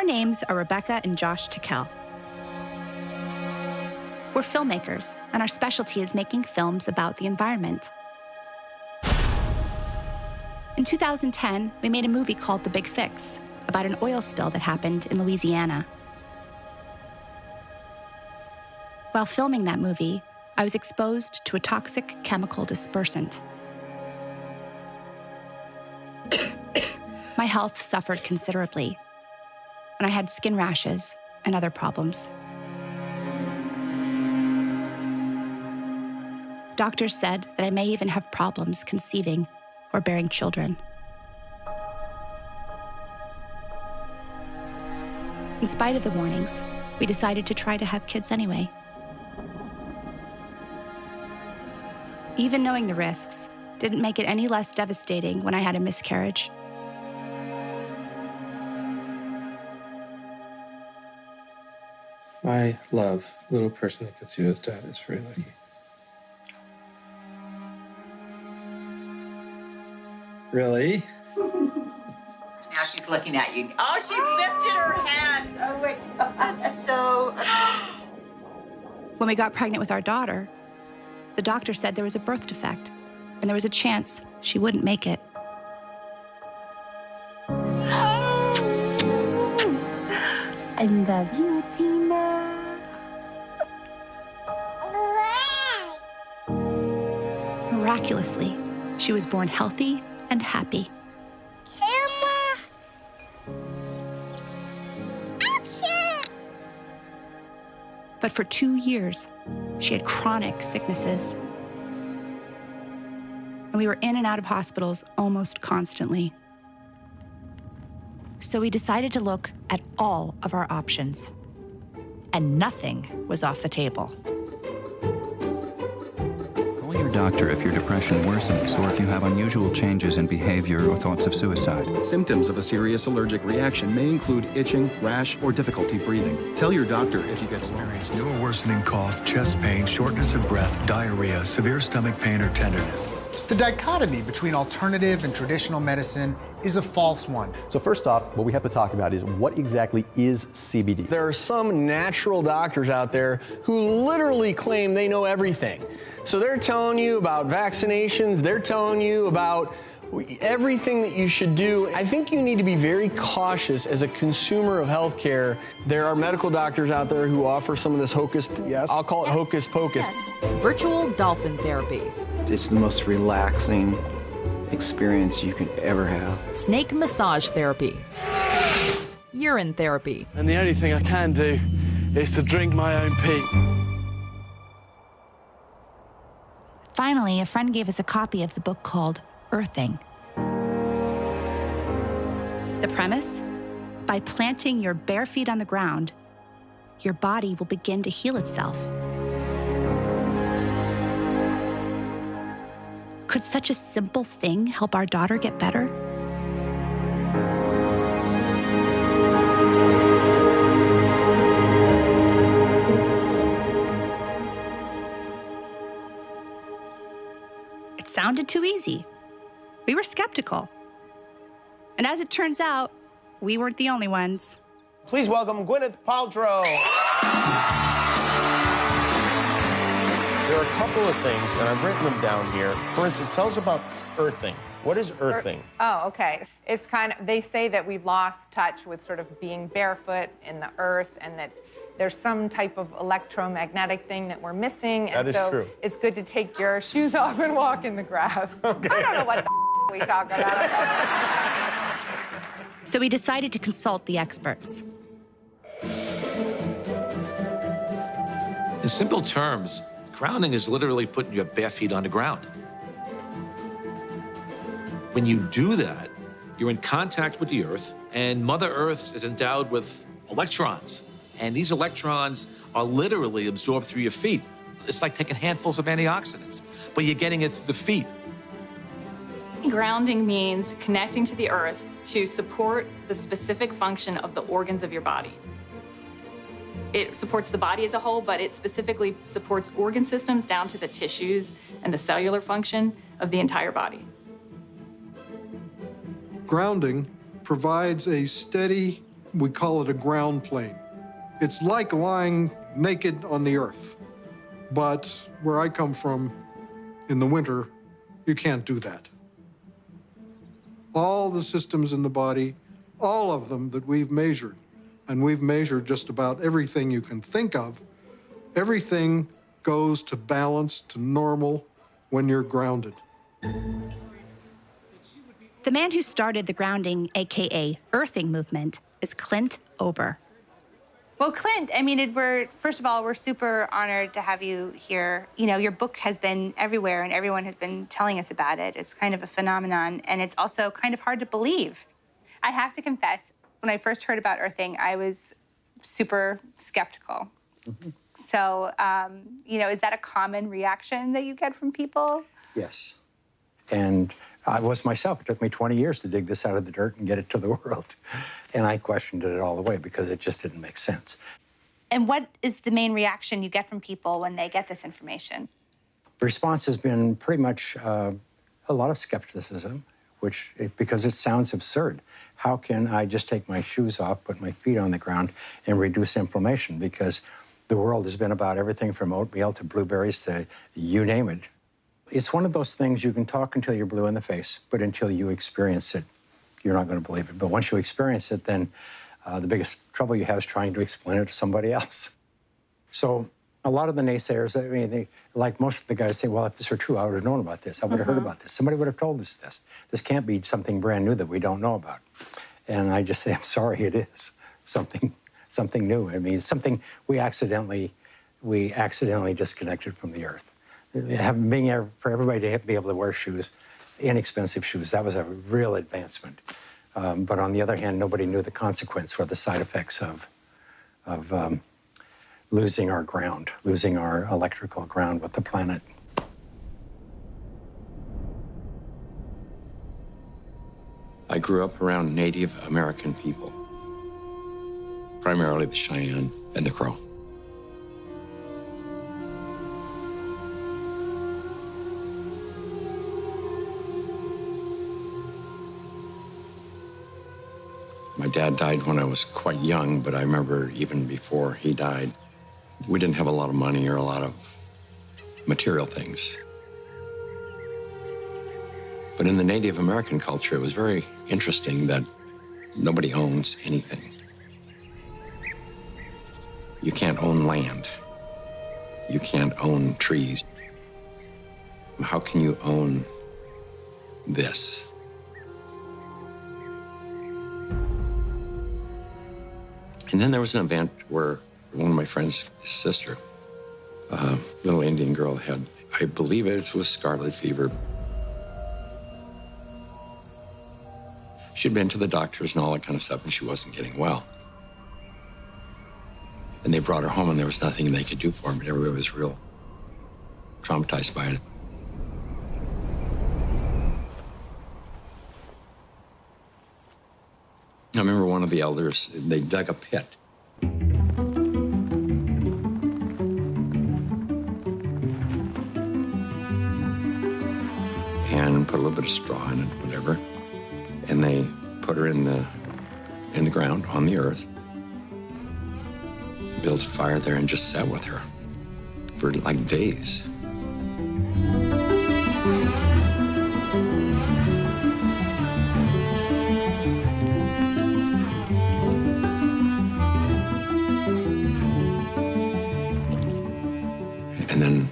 Our names are Rebeka and Josh Tickel. We're filmmakers, and our specialty is making films about the environment. In 2010, we made a movie called The Big Fix about an oil spill that happened in Louisiana. While filming that movie, I was exposed to a toxic chemical dispersant. My health suffered considerably, and I had skin rashes and other problems. Doctors said that I may even have problems conceiving or bearing children. In spite of the warnings, we decided to try to have kids anyway. Even knowing the risks didn't make it any less devastating when I had a miscarriage. My love, little person that gets you as dad is very lucky. Really? Now she's looking at you. Oh, she lifted her hand. Oh, my God. That's so... When we got pregnant with our daughter, the doctor said there was a birth defect, and there was a chance she wouldn't make it. I love you, Athena. Miraculously, she was born healthy and happy. Camera! Action! But for 2 years, she had chronic sicknesses. And we were in and out of hospitals almost constantly. So we decided to look at all of our options. And nothing was off the table. Call your doctor if your depression worsens or if you have unusual changes in behavior or thoughts of suicide. Symptoms of a serious allergic reaction may include itching, rash, or difficulty breathing. Tell your doctor if you get experience new or worsening cough, chest pain, shortness of breath, diarrhea, severe stomach pain, or tenderness. The dichotomy between alternative and traditional medicine is a false one. So first off, what we have to talk about is what exactly is CBD? There are some natural doctors out there who literally claim they know everything. So they're telling you about vaccinations, they're telling you about everything that you should do. I think you need to be very cautious as a consumer of healthcare. There are medical doctors out there who offer some of this hocus, I'll call it hocus pocus. Virtual dolphin therapy. It's the most relaxing experience you could ever have. Snake massage therapy. Urine therapy. And the only thing I can do is to drink my own pee. Finally, a friend gave us a copy of the book called Earthing. The premise? By planting your bare feet on the ground, your body will begin to heal itself. Could such a simple thing help our daughter get better? It sounded too easy. We were skeptical. And as it turns out, we weren't the only ones. Please welcome Gwyneth Paltrow. There are a couple of things, and I've written them down here. For instance, tell us about earthing. What is earthing? Oh, okay. It's kind of, they say that we've lost touch with sort of being barefoot in the earth and that there's some type of electromagnetic thing that we're missing. That is true. It's good to take your shoes off and walk in the grass. Okay. I don't know what the we talk about. So we decided to consult the experts. In simple terms, grounding is literally putting your bare feet on the ground. When you do that, you're in contact with the Earth, and Mother Earth is endowed with electrons. And these electrons are literally absorbed through your feet. It's like taking handfuls of antioxidants, but you're getting it through the feet. Grounding means connecting to the earth to support the specific function of the organs of your body. It supports the body as a whole, but it specifically supports organ systems down to the tissues and the cellular function of the entire body. Grounding provides a steady We call it a ground plane. It's like lying naked on the earth. But where I come from, in the winter, you can't do that. All the systems in the body, all of them that we've measured, and we've measured just about everything you can think of, everything goes to balance, to normal, when you're grounded. The man who started the grounding, aka earthing movement, is Klint Ober. Well, Clint, I mean, first of all, we're super honored to have you here. You know, your book has been everywhere and everyone has been telling us about it. It's kind of a phenomenon, and it's also kind of hard to believe. I have to confess, when I first heard about earthing, I was super skeptical. So, you know, is that a common reaction that you get from people? Yes. And I was myself. It took me 20 years to dig this out of the dirt and get it to the world. And I questioned it all the way because it just didn't make sense. And what is the main reaction you get from people when they get this information? The response has been pretty much a lot of skepticism, because it sounds absurd. How can I just take my shoes off, put my feet on the ground, and reduce inflammation? Because the world has been about everything from oatmeal to blueberries to you name it. It's one of those things you can talk until you're blue in the face, but until you experience it, you're not going to believe it. But once you experience it, then the biggest trouble you have is trying to explain it to somebody else. So a lot of the naysayers, I mean, like most of the guys say, well, if this were true, I would have known about this. I would have heard about this. Somebody would have told us this. This can't be something brand new that we don't know about. And I just say, I'm sorry, it is something new. I mean, it's something we accidentally disconnected from the earth. For everybody to be able to wear shoes, inexpensive shoes, that was a real advancement. But on the other hand, nobody knew the consequence or the side effects of losing our ground, losing our electrical ground with the planet. I grew up around Native American people, primarily the Cheyenne and the Crow. My dad died when I was quite young, but I remember even before he died, we didn't have a lot of money or a lot of material things. But in the Native American culture, it was very interesting that nobody owns anything. You can't own land. You can't own trees. How can you own this? And then there was an event where one of my friend's sister, a little Indian girl, had, I believe it was scarlet fever. She'd been to the doctors and all that kind of stuff, and she wasn't getting well. And they brought her home, and there was nothing they could do for her, but everybody was real traumatized by it. I remember one of the elders, they dug a pit. And put a little bit of straw in it, whatever. And they put her in the ground, on the earth. Built a fire there and just sat with her for like days. And then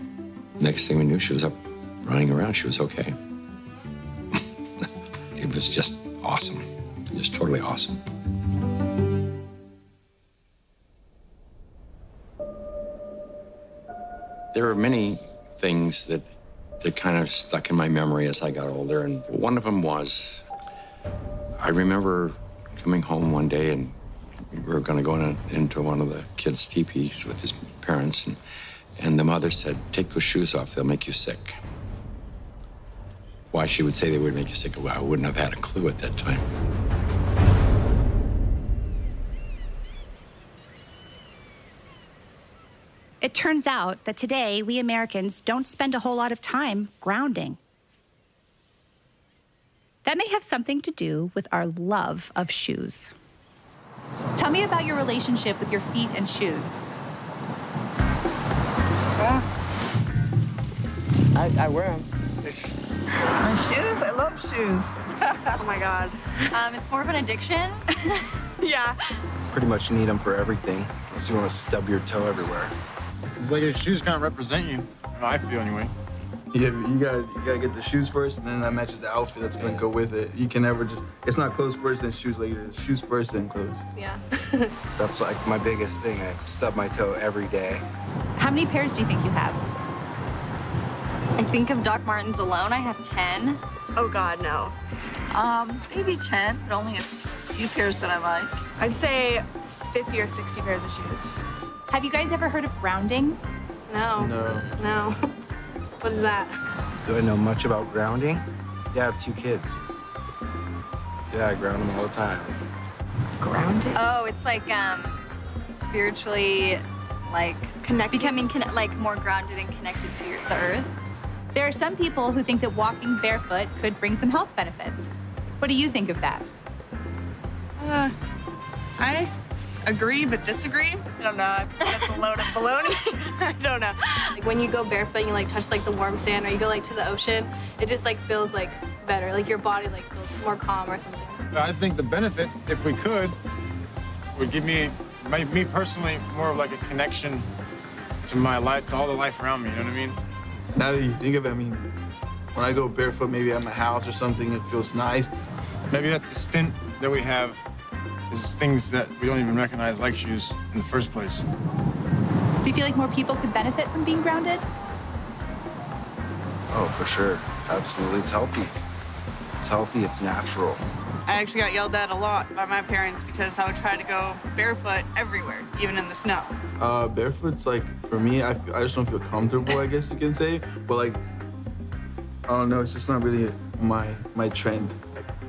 next thing we knew, she was up running around. She was okay. It was just awesome, just totally awesome. There were many things that kind of stuck in my memory as I got older, and one of them was, I remember coming home one day, and we were going to go into one of the kids' teepees with his parents, and the mother said, "Take those shoes off, they'll make you sick." Why she would say they would make you sick, well, I wouldn't have had a clue at that time. It turns out that today, we Americans don't spend a whole lot of time grounding. That may have something to do with our love of shoes. Tell me about your relationship with your feet and shoes. I wear them. My shoes? I love shoes. Oh my God. It's more of an addiction. Yeah. Pretty much need them for everything, unless you want to stub your toe everywhere. It's like your shoes kind of represent you. I feel anyway. Yeah, you gotta get the shoes first, and then that matches the outfit that's gonna go with it. You can never just, it's not clothes first, then shoes later. It's shoes first, then clothes. Yeah. That's like my biggest thing. I stub my toe every day. How many pairs do you think you have? I think of Doc Martens alone, I have 10. Oh God, no. Maybe 10, but only a few pairs that I like. I'd say 50 or 60 pairs of shoes. Have you guys ever heard of grounding? No. No. What is that? Do I know much about grounding? Yeah, I have 2 kids. Yeah, I ground them all the time. Grounding? Oh, it's like spiritually, like becoming like more grounded and connected to the earth. There are some people who think that walking barefoot could bring some health benefits. What do you think of that? I agree but disagree. I don't know. That's a load of baloney. I don't know. Like when you go barefoot and you like touch like the warm sand, or you go like to the ocean, it just like feels like better. Like your body like feels more calm or something. I think the benefit, if we could, would give me personally, more of like a connection to my life, to all the life around me, you know what I mean? Now that you think of it, I mean, when I go barefoot, maybe at my house or something, it feels nice. Maybe that's the stint that we have, is things that we don't even recognize like shoes in the first place. Do you feel like more people could benefit from being grounded? Oh, for sure. Absolutely. It's healthy. It's healthy, it's natural. I actually got yelled at a lot by my parents because I would try to go barefoot everywhere, even in the snow. Barefoot's like, for me, I just don't feel comfortable, I guess you can say. But like, I don't know, it's just not really my trend.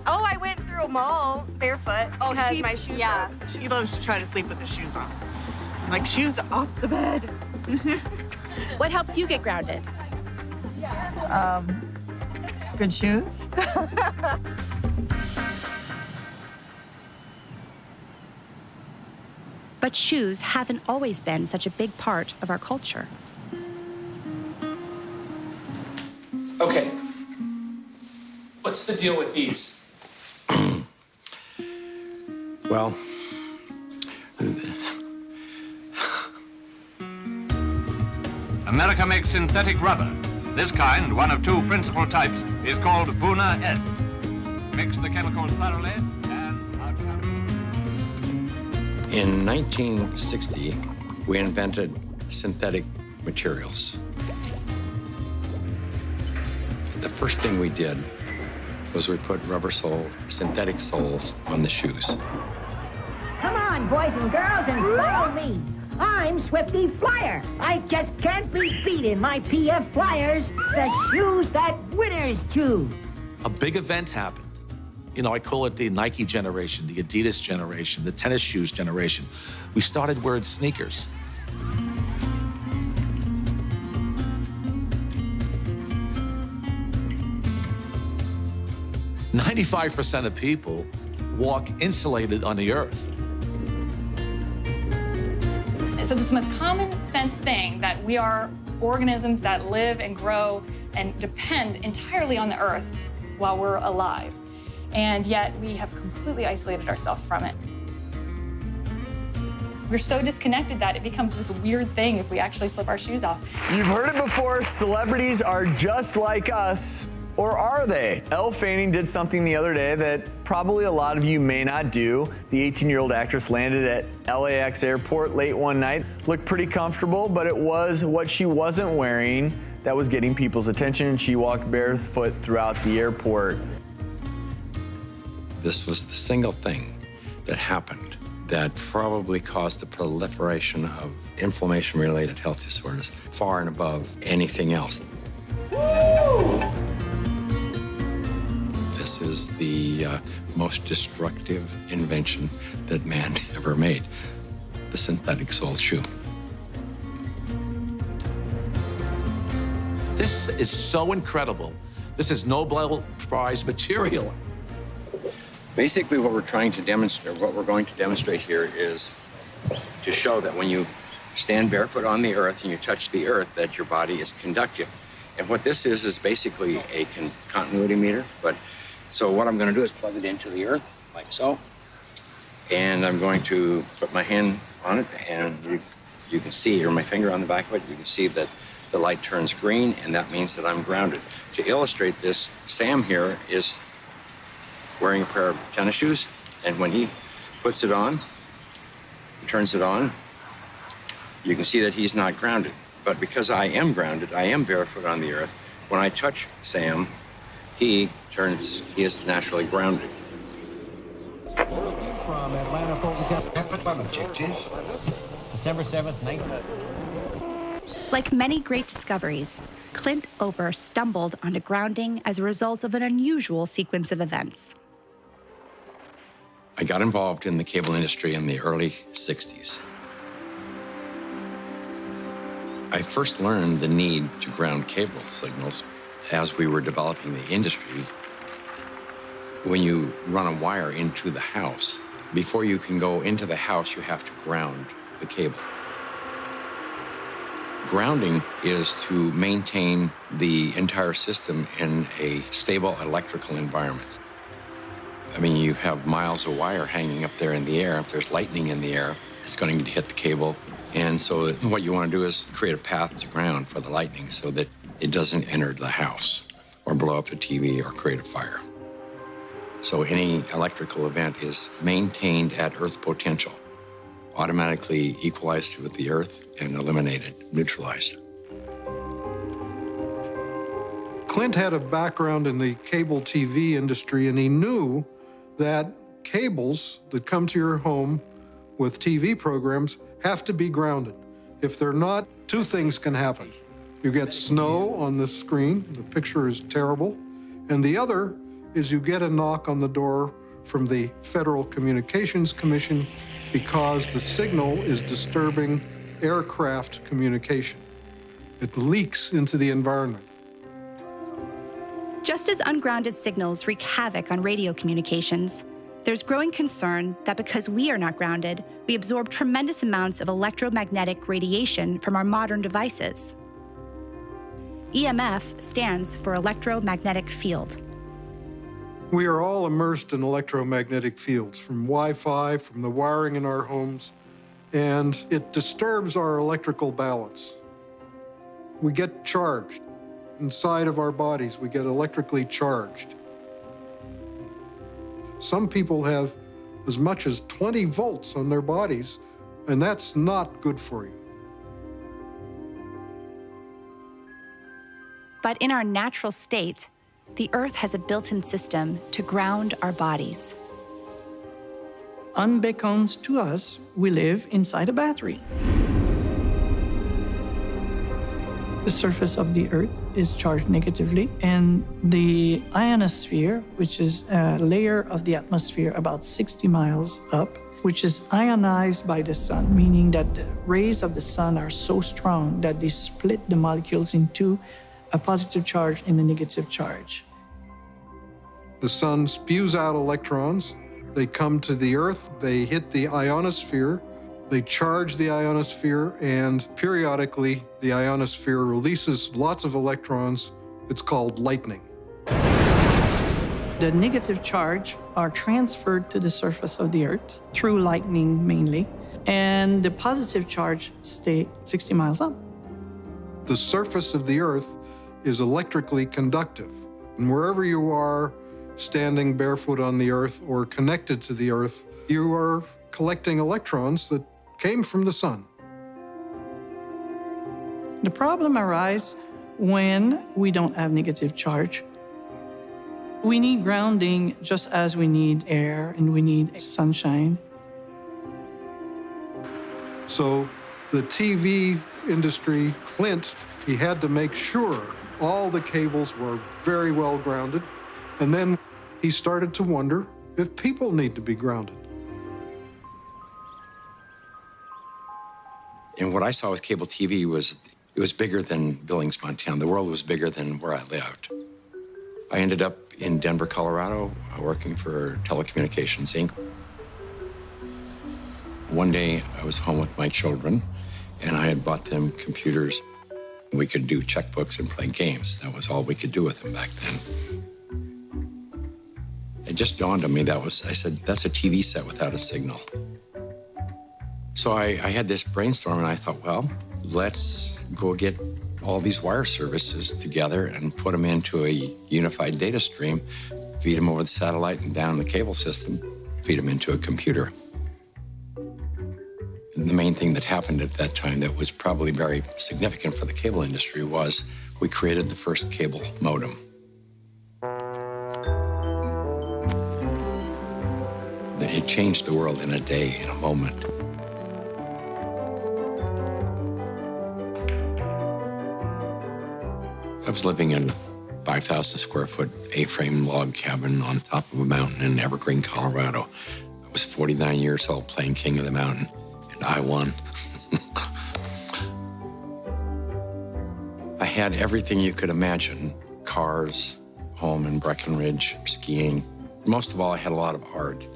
Oh, I went through a mall barefoot because my shoes yeah. She loves to try to sleep with the shoes on. Like, shoes off the bed. What helps you get grounded? Good shoes. But shoes haven't always been such a big part of our culture. Okay. What's the deal with these? Well, America makes synthetic rubber. This kind, one of 2 principal types, is called Buna S. Mix the chemicals thoroughly and... In 1960, we invented synthetic materials. The first thing we did was we put synthetic soles on the shoes. Come on, boys and girls, and follow me. I'm Swifty Flyer. I just can't be beat in my PF Flyers, the shoes that winners choose. A big event happened. You know, I call it the Nike generation, the Adidas generation, the tennis shoes generation. We started wearing sneakers. "95% of people walk insulated on the earth." So it's the most common sense thing that we are organisms that live and grow and depend entirely on the earth while we're alive. And yet we have completely isolated ourselves from it. We're so disconnected that it becomes this weird thing if we actually slip our shoes off. You've heard it before, celebrities are just like us. Or are they? Elle Fanning did something the other day that probably a lot of you may not do. The 18-year-old actress landed at LAX airport late one night. Looked pretty comfortable, but it was what she wasn't wearing that was getting people's attention. She walked barefoot throughout the airport. This was the single thing that happened that probably caused the proliferation of inflammation-related health disorders far and above anything else. This is the most destructive invention that man ever made, the synthetic sole shoe. This is so incredible. This is Nobel Prize material. Basically, what we're trying to demonstrate, what we're going to demonstrate here is to show that when you stand barefoot on the earth and you touch the earth, that your body is conductive. And what this is basically a continuity meter. So what I'm going to do is plug it into the earth, like so. And I'm going to put my hand on it, and you can see, or my finger on the back of it, you can see that the light turns green, and that means that I'm grounded. To illustrate this, Sam here is wearing a pair of tennis shoes, and when he puts it on, turns it on, you can see that he's not grounded. But because I am grounded, I am barefoot on the earth, when I touch Sam, he is naturally grounded. From Atlanta, objective, December 7th, 19... Like many great discoveries, Klint Ober stumbled onto grounding as a result of an unusual sequence of events. I got involved in the cable industry in the early 60s. I first learned the need to ground cable signals as we were developing the industry. When you run a wire into the house, before you can go into the house, you have to ground the cable. Grounding is to maintain the entire system in a stable electrical environment. I mean, you have miles of wire hanging up there in the air. If there's lightning in the air, it's going to hit the cable. And so what you want to do is create a path to ground for the lightning so that it doesn't enter the house or blow up the TV or create a fire. So any electrical event is maintained at earth potential, automatically equalized with the earth and eliminated, neutralized. Klint had a background in the cable TV industry, and he knew that cables that come to your home with TV programs have to be grounded. If they're not, two things can happen. You get snow on the screen, the picture is terrible, and the other is you get a knock on the door from the Federal Communications Commission because the signal is disturbing aircraft communication. It leaks into the environment. Just as ungrounded signals wreak havoc on radio communications, there's growing concern that because we are not grounded, we absorb tremendous amounts of electromagnetic radiation from our modern devices. EMF stands for electromagnetic field. We are all immersed in electromagnetic fields, from Wi-Fi, from the wiring in our homes, and it disturbs our electrical balance. We get charged. Inside of our bodies, we get electrically charged. Some people have as much as 20 volts on their bodies, and that's not good for you. But in our natural state, the Earth has a built-in system to ground our bodies. Unbeknownst to us, we live inside a battery. The surface of the Earth is charged negatively, and the ionosphere, which is a layer of the atmosphere about 60 miles up, which is ionized by the sun, meaning that the rays of the sun are so strong that they split the molecules into a positive charge and a negative charge. The sun spews out electrons. They come to the Earth, they hit the ionosphere, they charge the ionosphere, and periodically the ionosphere releases lots of electrons. It's called lightning. The negative charge are transferred to the surface of the Earth through lightning mainly, and the positive charge stay 60 miles up. The surface of the Earth is electrically conductive, and wherever you are, standing barefoot on the Earth or connected to the Earth, you are collecting electrons that came from the sun. The problem arises when we don't have negative charge. We need grounding just as we need air and we need sunshine. So the TV industry, Klint, he had to make sure all the cables were very well grounded. And then he started to wonder if people need to be grounded. And what I saw with cable TV was, it was bigger than Billings, Montana. The world was bigger than where I lived. I ended up in Denver, Colorado, working for Telecommunications, Inc. One day, I was home with my children, and I had bought them computers. We could do checkbooks and play games. That was all we could do with them back then. It just dawned on me I said, that's a TV set without a signal. So I had this brainstorm, and I thought, well, let's go get all these wire services together and put them into a unified data stream, feed them over the satellite and down the cable system, feed them into a computer. And the main thing that happened at that time that was probably very significant for the cable industry was we created the first cable modem. It changed the world in a day, in a moment. I was living in a 5,000 square foot A-frame log cabin on top of a mountain in Evergreen, Colorado. I was 49 years old playing King of the Mountain, and I won. I had everything you could imagine: cars, home in Breckenridge, skiing. Most of all, I had a lot of art.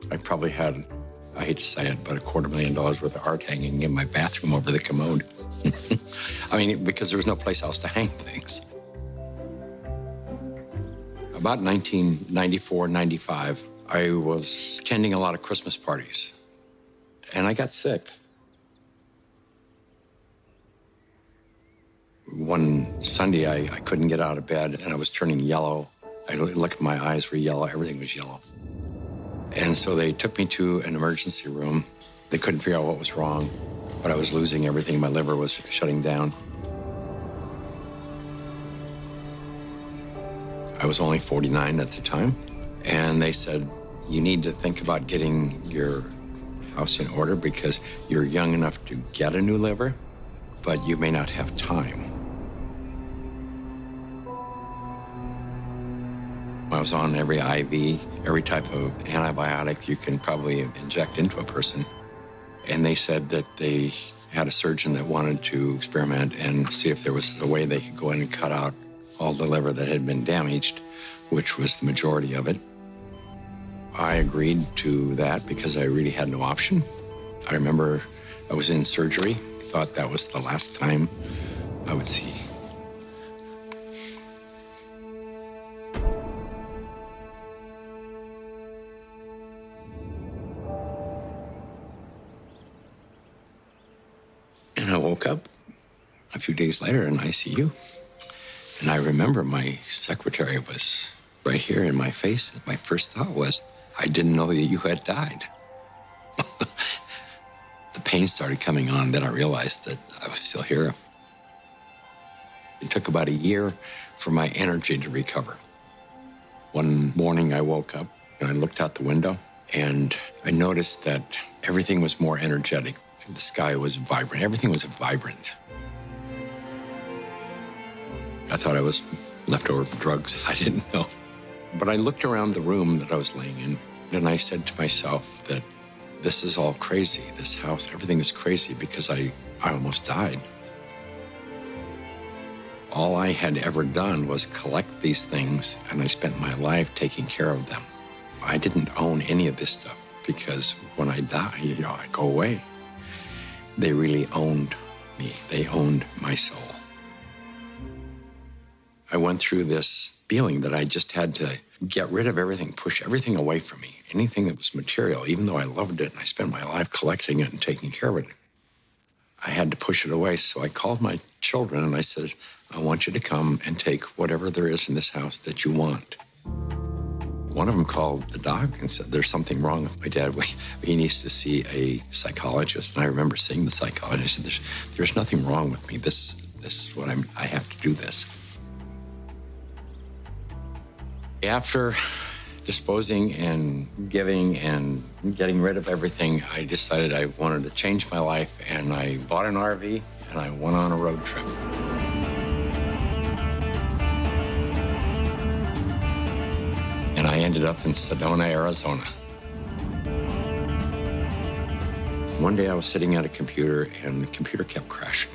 I probably had, I hate to say it, but $250,000 worth of art hanging in my bathroom over the commode. I mean, because there was no place else to hang things. About 1994, 95, I was attending a lot of Christmas parties, and I got sick. One Sunday, I couldn't get out of bed, and I was turning yellow. I looked at my eyes were yellow, everything was yellow. And so they took me to an emergency room. They couldn't figure out what was wrong, but I was losing everything. My liver was shutting down. I was only 49 at the time, and they said, you need to think about getting your house in order because you're young enough to get a new liver, but you may not have time. I was on every IV, every type of antibiotic you can probably inject into a person. And they said that they had a surgeon that wanted to experiment and see if there was a way they could go in and cut out all the liver that had been damaged, which was the majority of it. I agreed to that because I really had no option. I remember I was in surgery, thought that was the last time I would see. And I woke up a few days later in ICU. And I remember my secretary was right here in my face. And my first thought was, I didn't know that you had died. The pain started coming on, then I realized that I was still here. It took about a year for my energy to recover. One morning I woke up and I looked out the window and I noticed that everything was more energetic. The sky was vibrant. Everything was vibrant. I thought I was left over from drugs. I didn't know. But I looked around the room that I was laying in, and I said to myself that this is all crazy. This house, everything is crazy because I almost died. All I had ever done was collect these things, and I spent my life taking care of them. I didn't own any of this stuff because when I die, I go away. They really owned me. They owned my soul. I went through this feeling that I just had to get rid of everything, push everything away from me, anything that was material, even though I loved it and I spent my life collecting it and taking care of it. I had to push it away, so I called my children and I said, I want you to come and take whatever there is in this house that you want. One of them called the doc and said, there's something wrong with my dad. He needs to see a psychologist. And I remember seeing the psychologist and said, there's nothing wrong with me. This is what I have to do this. After disposing and giving and getting rid of everything, I decided I wanted to change my life, and I bought an RV and I went on a road trip. And I ended up in Sedona, Arizona. One day I was sitting at a computer and the computer kept crashing.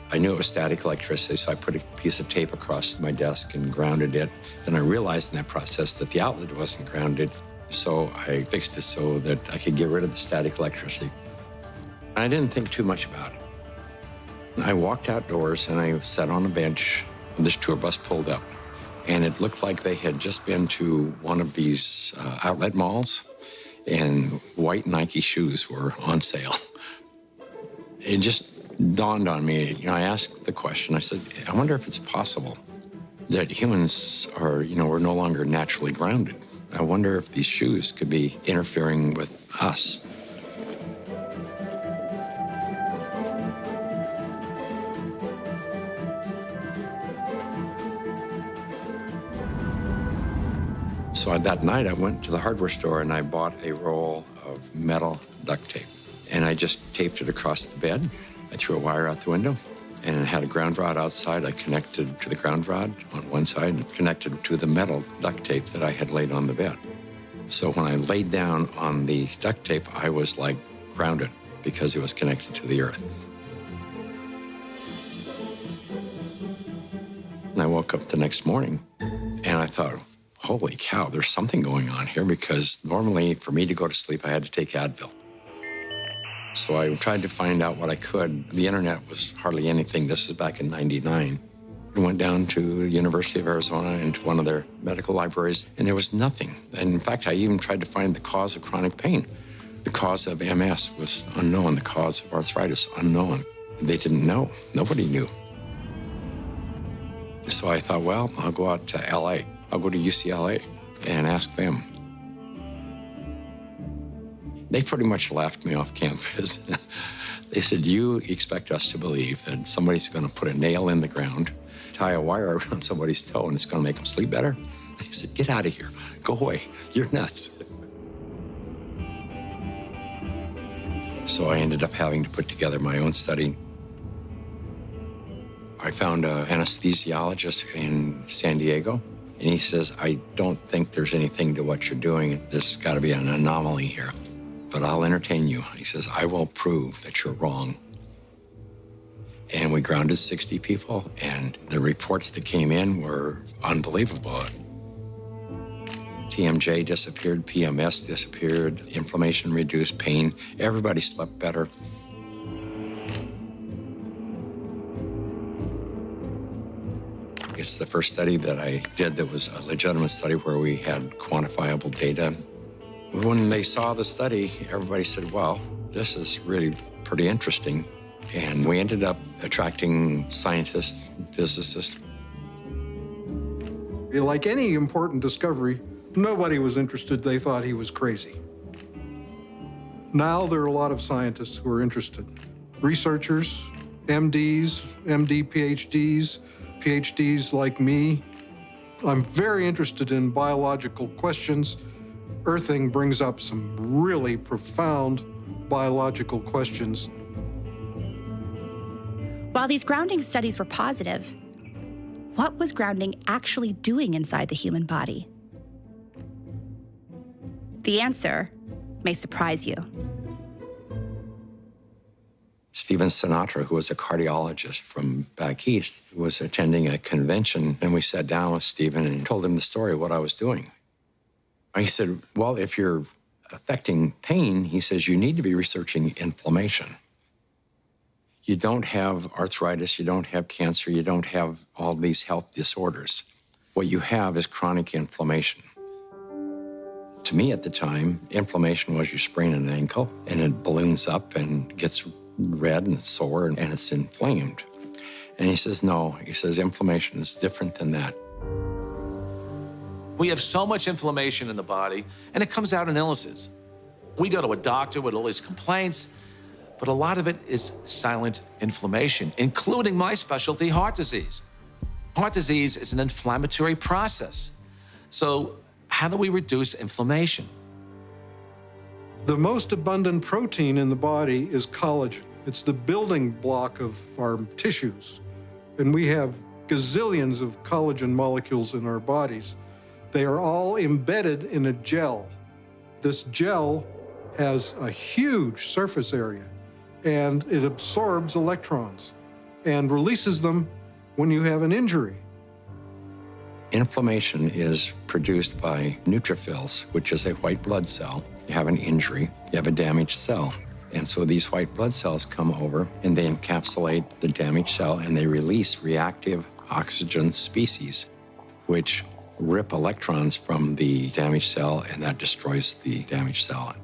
I knew it was static electricity, so I put a piece of tape across my desk and grounded it. Then I realized in that process that the outlet wasn't grounded, so I fixed it so that I could get rid of the static electricity. I didn't think too much about it. I walked outdoors and I sat on a bench. This tour bus pulled up, and it looked like they had just been to one of these outlet malls, and white Nike shoes were on sale. It just dawned on me. I asked the question. I said, I wonder if it's possible that humans are, we're no longer naturally grounded. I wonder if these shoes could be interfering with us. So that night I went to the hardware store and I bought a roll of metal duct tape. And I just taped it across the bed. I threw a wire out the window and it had a ground rod outside. I connected to the ground rod on one side and connected to the metal duct tape that I had laid on the bed. So when I laid down on the duct tape, I was like grounded because it was connected to the earth. And I woke up the next morning and I thought, holy cow, there's something going on here, because normally for me to go to sleep, I had to take Advil. So I tried to find out what I could. The internet was hardly anything. This was back in '99. I went down to the University of Arizona into one of their medical libraries, and there was nothing. And in fact, I even tried to find the cause of chronic pain. The cause of MS was unknown. The cause of arthritis, unknown. They didn't know. Nobody knew. So I thought, well, I'll go out to LA. I'll go to UCLA and ask them. They pretty much laughed me off campus. They said, you expect us to believe that somebody's going to put a nail in the ground, tie a wire around somebody's toe, and it's going to make them sleep better? They said, get out of here. Go away. You're nuts. So I ended up having to put together my own study. I found an anesthesiologist in San Diego. And he says, I don't think there's anything to what you're doing. There's got to be an anomaly here. But I'll entertain you. He says, I will prove that you're wrong. And we grounded 60 people, and the reports that came in were unbelievable. TMJ disappeared, PMS disappeared, inflammation reduced, pain. Everybody slept better. It's the first study that I did that was a legitimate study where we had quantifiable data. When they saw the study, everybody said, well, this is really pretty interesting. And we ended up attracting scientists, physicists. Like any important discovery, nobody was interested. They thought he was crazy. Now there are a lot of scientists who are interested. Researchers, MDs, MD PhDs, PhDs like me. I'm very interested in biological questions. Earthing brings up some really profound biological questions. While these grounding studies were positive, what was grounding actually doing inside the human body? The answer may surprise you. Stivън Sинatра, who was a cardiologist from back east, was attending a convention, and we sat down with Stephen and told him the story of what I was doing. He said, well, if you're affecting pain, he says, you need to be researching inflammation. You don't have arthritis, you don't have cancer, you don't have all these health disorders. What you have is chronic inflammation. To me at the time, inflammation was you sprain an ankle and it balloons up and gets red and it's sore and it's inflamed. And he says, no, he says, inflammation is different than that. We have so much inflammation in the body, and it comes out in illnesses. We go to a doctor with all these complaints, but a lot of it is silent inflammation, including my specialty, heart disease. Heart disease is an inflammatory process. So how do we reduce inflammation? The most abundant protein in the body is collagen. It's the building block of our tissues. And we have gazillions of collagen molecules in our bodies. They are all embedded in a gel. This gel has a huge surface area, and it absorbs electrons. and releases them when you have an injury. Inflammation is produced by neutrophils, which is a white blood cell. You have an injury, you have a damaged cell. And so these white blood cells come over and they encapsulate the damaged cell and they release reactive oxygen species, which rip electrons from the damaged cell and that destroys the damaged cell.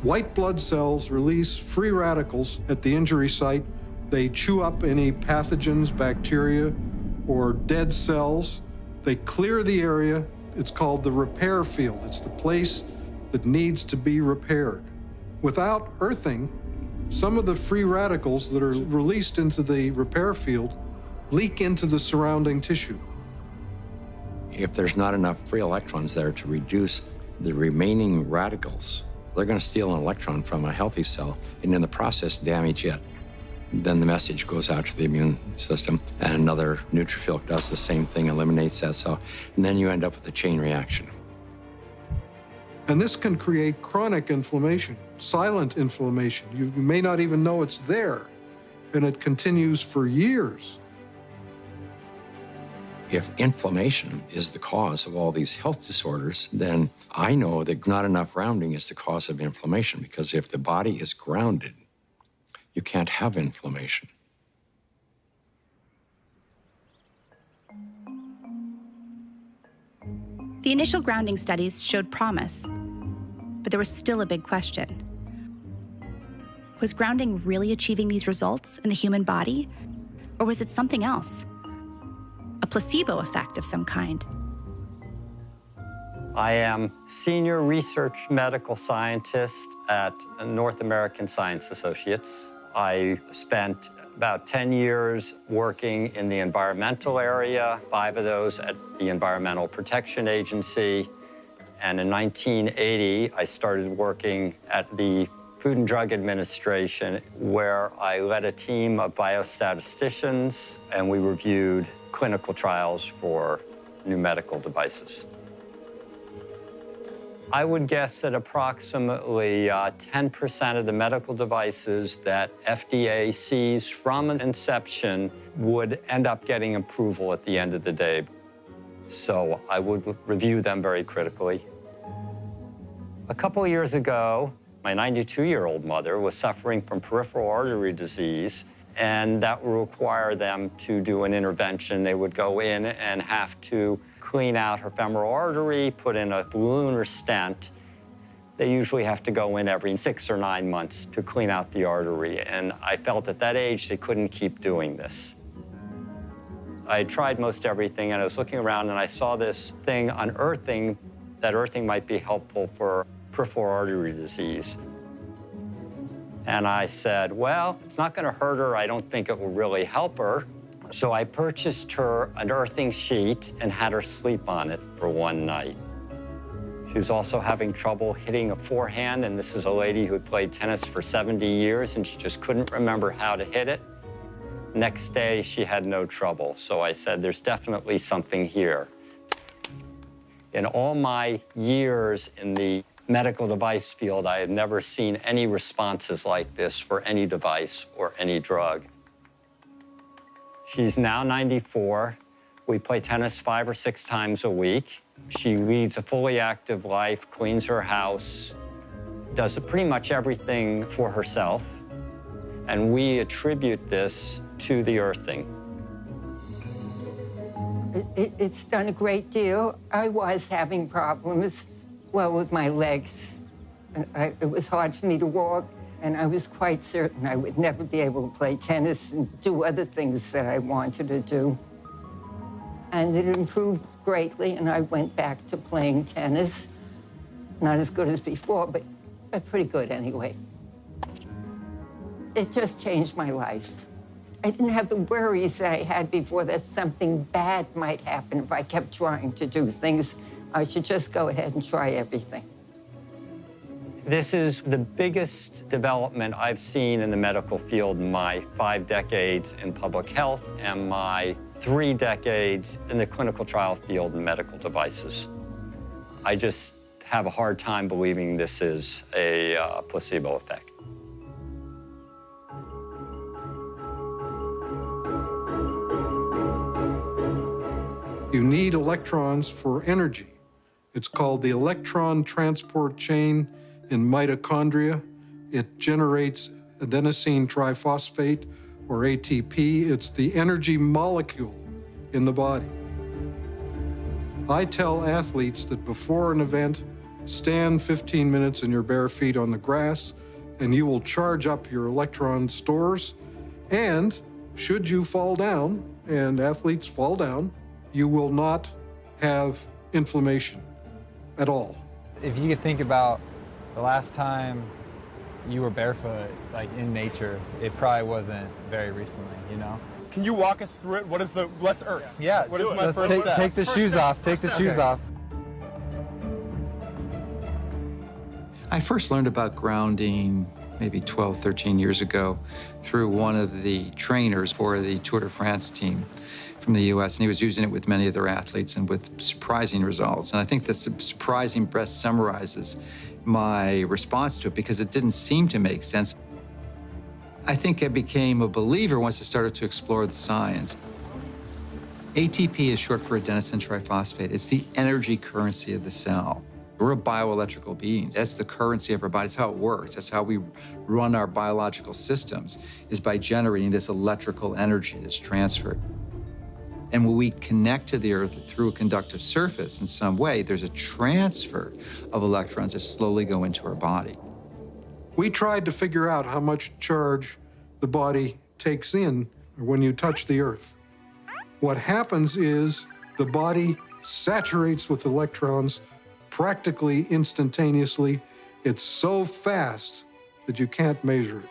White blood cells release free radicals at the injury site. They chew up any pathogens, bacteria, or dead cells. They clear the area. It's called the repair field. It's the place that needs to be repaired. Without earthing, some of the free radicals that are released into the repair field leak into the surrounding tissue. If there's not enough free electrons there to reduce the remaining radicals, they're going to steal an electron from a healthy cell and in the process damage it. Then the message goes out to the immune system and another neutrophil does the same thing, eliminates that cell, and then you end up with a chain reaction. And this can create chronic inflammation, silent inflammation. You may not even know it's there, and it continues for years. If inflammation is the cause of all these health disorders, then I know that not enough rounding is the cause of inflammation, because if the body is grounded, you can't have inflammation. The initial grounding studies showed promise, but there was still a big question. Was grounding really achieving these results in the human body, or was it something else? A placebo effect of some kind? I am Senior Research Medical Scientist at North American Science Associates. I spent about 10 years working in the environmental area, 5 of those at the Environmental Protection Agency. And in 1980, I started working at the Food and Drug Administration, where I led a team of biostatisticians, and we reviewed clinical trials for new medical devices. I would guess that approximately 10% of the medical devices that FDA sees from inception would end up getting approval at the end of the day. So I would review them very critically. A couple of years ago, my 92-year-old mother was suffering from peripheral artery disease, and that would require them to do an intervention. They would go in and have to clean out her femoral artery, put in a balloon or stent. They usually have to go in every 6 or 9 months to clean out the artery, and I felt at that age they couldn't keep doing this. I tried most everything, and I was looking around, and I saw this thing on earthing, that earthing might be helpful for peripheral artery disease. And I said, well, it's not going to hurt her. I don't think it will really help her. So I purchased her an earthing sheet and had her sleep on it for one night. She was also having trouble hitting a forehand, and this is a lady who had played tennis for 70 years, and she just couldn't remember how to hit it. Next day, she had no trouble. So I said, there's definitely something here. In all my years in the medical device field, I had never seen any responses like this for any device or any drug. She's now 94. We play tennis 5 or 6 times a week. She leads a fully active life, cleans her house, does pretty much everything for herself. And we attribute this to the earthing. It's done a great deal. I was having problems, well, with my legs. It was hard for me to walk, and I was quite certain I would never be able to play tennis and do other things that I wanted to do. And it improved greatly, and I went back to playing tennis. Not as good as before, but pretty good anyway. It just changed my life. I didn't have the worries that I had before that something bad might happen if I kept trying to do things. I should just go ahead and try everything. This is the biggest development I've seen in the medical field in my 5 decades in public health and my 3 decades in the clinical trial field in medical devices. I just have a hard time believing this is a placebo effect. You need electrons for energy. It's called the electron transport chain in mitochondria. It generates adenosine triphosphate, or ATP. It's the energy molecule in the body. I tell athletes that before an event, stand 15 minutes in your bare feet on the grass, and you will charge up your electron stores. And should you fall down, and athletes fall down, you will not have inflammation at all. If you could think about the last time you were barefoot, like in nature, it probably wasn't very recently, you know? Can you walk us through it? What is the, let's Earth. Yeah, what is my first step? Take the shoes off, take the shoes off. I first learned about grounding maybe 12, 13 years ago through one of the trainers for the Tour de France team from the US, and he was using it with many of their athletes and with surprising results. And I think this surprising best summarizes my response to it because it didn't seem to make sense. I think I became a believer once I started to explore the science. ATP is short for adenosine triphosphate. It's the energy currency of the cell. We're a bioelectrical being. That's the currency of our body. That's how it works. That's how we run our biological systems, is by generating this electrical energy that's transferred. And when we connect to the Earth through a conductive surface in some way, there's a transfer of electrons that slowly go into our body. We tried to figure out how much charge the body takes in when you touch the Earth. What happens is the body saturates with electrons practically instantaneously. It's so fast that you can't measure it.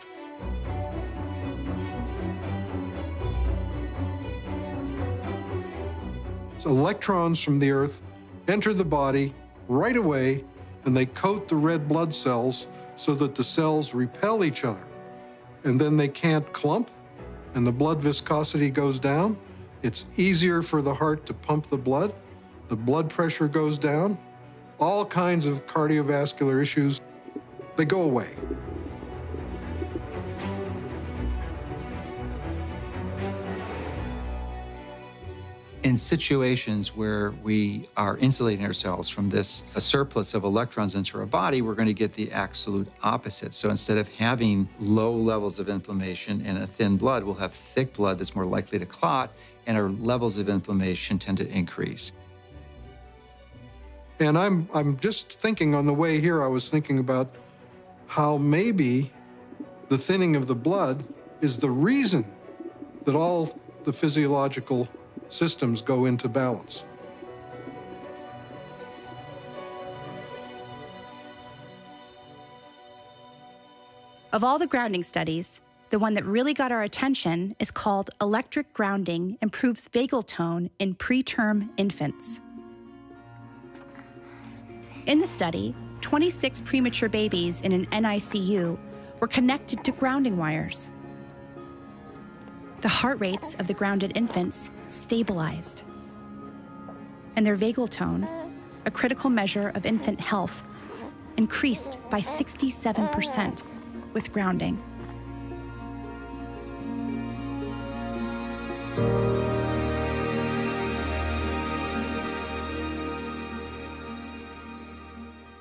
So electrons from the Earth enter the body right away, and they coat the red blood cells so that the cells repel each other. And then they can't clump, and the blood viscosity goes down. It's easier for the heart to pump the blood pressure goes down. All kinds of cardiovascular issues, they go away. In situations where we are insulating ourselves from this surplus of electrons into our body, we're going to get the absolute opposite. So instead of having low levels of inflammation and a thin blood, we'll have thick blood that's more likely to clot, and our levels of inflammation tend to increase. And I'm just thinking on the way here, I was thinking about how maybe the thinning of the blood is the reason that all the physiological systems go into balance. Of all the grounding studies, the one that really got our attention is called Electric Grounding Improves Vagal Tone in Preterm Infants. In the study, 26 premature babies in an NICU were connected to grounding wires. The heart rates of the grounded infants stabilized, and their vagal tone, a critical measure of infant health, increased by 67% with grounding.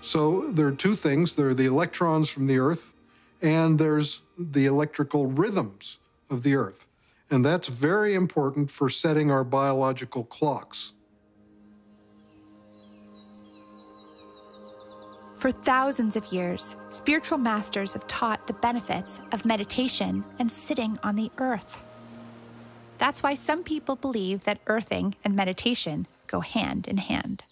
So there are two things. There are the electrons from the Earth, and there's the electrical rhythms of the Earth. And that's very important for setting our biological clocks. For thousands of years, spiritual masters have taught the benefits of meditation and sitting on the earth. That's why some people believe that earthing and meditation go hand in hand.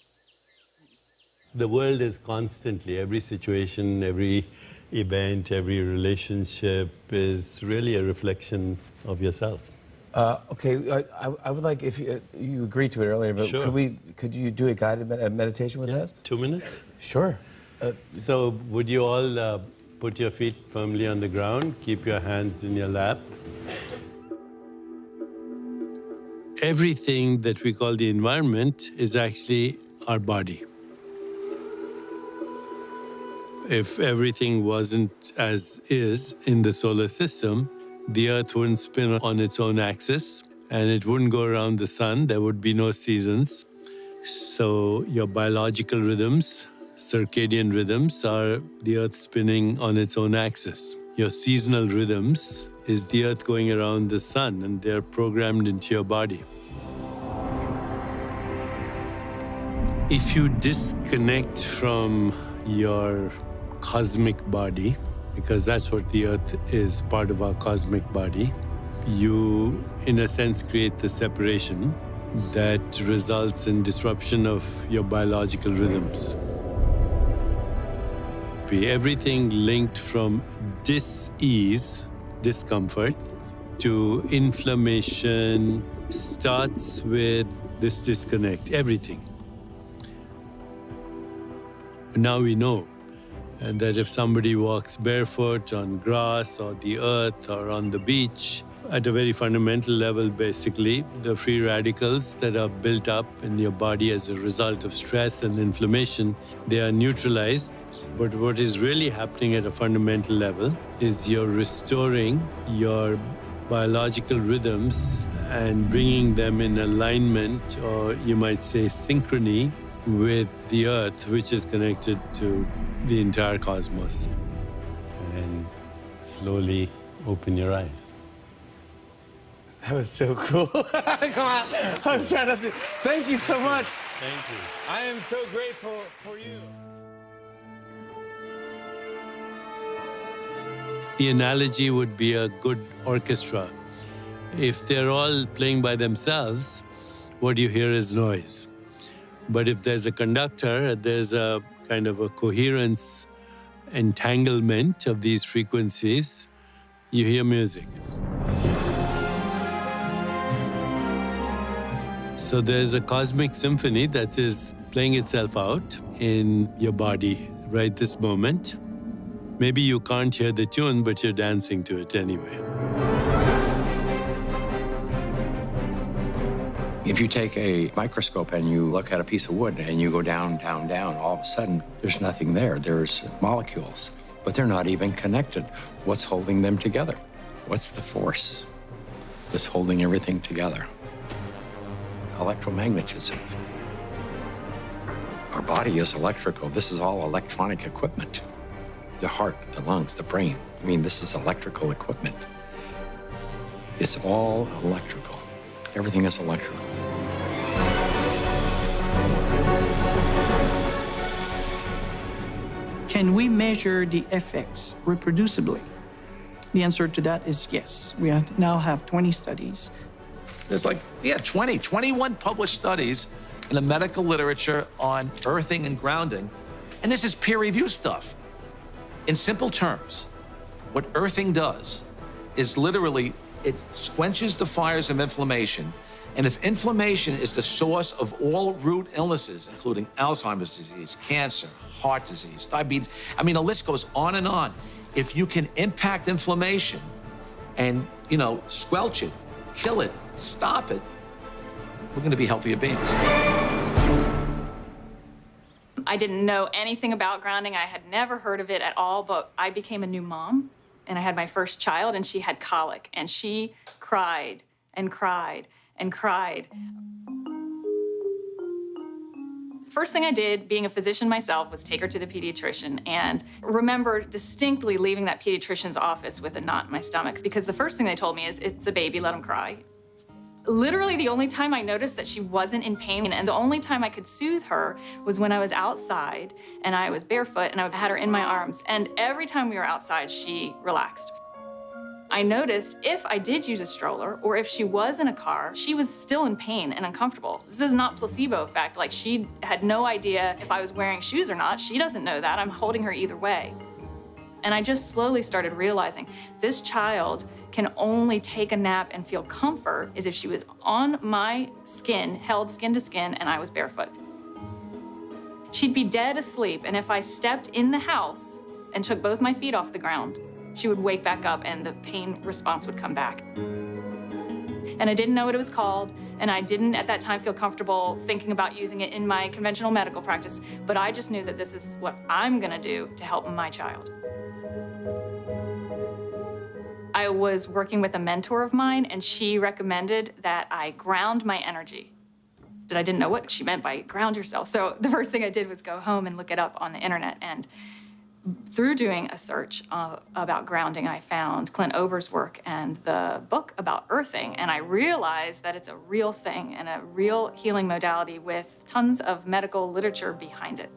The world is constantly, every situation, every event, every relationship is really a reflection of yourself. Okay, I would like, if you agreed to it earlier, but Sure. could you do a guided meditation with us? 2 minutes? Sure. So would you all put your feet firmly on the ground, keep your hands in your lap. Everything that we call the environment is actually our body. If everything wasn't as is in the solar system, the Earth wouldn't spin on its own axis, and it wouldn't go around the sun. There would be no seasons. So your biological rhythms, circadian rhythms, are the Earth spinning on its own axis. Your seasonal rhythms is the Earth going around the sun, and they're programmed into your body. If you disconnect from your cosmic body, because that's what the Earth is, part of our cosmic body, you, in a sense, create the separation that results in disruption of your biological rhythms. Everything linked from dis-ease, discomfort, to inflammation starts with this disconnect, everything. Now we know that if somebody walks barefoot on grass or the earth or on the beach, at a very fundamental level, basically, the free radicals that are built up in your body as a result of stress and inflammation, they are neutralized. But what is really happening at a fundamental level is you're restoring your biological rhythms and bringing them in alignment, or you might say synchrony, with the Earth, which is connected to the entire cosmos. And slowly open your eyes. That was so cool. Come on. I was trying to thank you so much. Thank you. I am so grateful for you. The analogy would be a good orchestra. If they're all playing by themselves, what you hear is noise. But if there's a conductor, there's a kind of a coherence, entanglement of these frequencies, you hear music. So there's a cosmic symphony that is playing itself out in your body right this moment. Maybe you can't hear the tune, but you're dancing to it anyway. If you take a microscope and you look at a piece of wood and you go down, down, down, all of a sudden there's nothing there. There's molecules, but they're not even connected. What's holding them together? What's the force that's holding everything together? Electromagnetism. Our body is electrical. This is all electronic equipment. The heart, the lungs, the brain. I mean, this is electrical equipment. It's all electrical. Everything is electrical. Can we measure the effects reproducibly? The answer to that is yes. We now have 20 studies. There's 21 published studies in the medical literature on earthing and grounding. And this is peer-reviewed stuff. In simple terms, what earthing does is literally it quenches the fires of inflammation. And if inflammation is the source of all root illnesses, including Alzheimer's disease, cancer, heart disease, diabetes, I mean, the list goes on and on. If you can impact inflammation and, squelch it, kill it, stop it, we're going to be healthier beings. I didn't know anything about grounding. I had never heard of it at all, but I became a new mom, and I had my first child, and she had colic, and she cried and cried and cried. First thing I did, being a physician myself, was take her to the pediatrician, and remember distinctly leaving that pediatrician's office with a knot in my stomach, because the first thing they told me is, it's a baby, let him cry. Literally the only time I noticed that she wasn't in pain, and the only time I could soothe her was when I was outside and I was barefoot and I had her in my arms. And every time we were outside, she relaxed. I noticed if I did use a stroller or if she was in a car, she was still in pain and uncomfortable. This is not placebo effect. Like, she had no idea if I was wearing shoes or not. She doesn't know that. I'm holding her either way. And I just slowly started realizing this child can only take a nap and feel comfort is if she was on my skin, held skin to skin, and I was barefoot. She'd be dead asleep, and if I stepped in the house and took both my feet off the ground, she would wake back up and the pain response would come back. And I didn't know what it was called, and I didn't at that time feel comfortable thinking about using it in my conventional medical practice, but I just knew that this is what I'm gonna do to help my child. I was working with a mentor of mine, and she recommended that I ground my energy. I didn't know what she meant by ground yourself. So the first thing I did was go home and look it up on the internet. And through doing a search about grounding, I found Clint Ober's work and the book about earthing. And I realized that it's a real thing and a real healing modality with tons of medical literature behind it.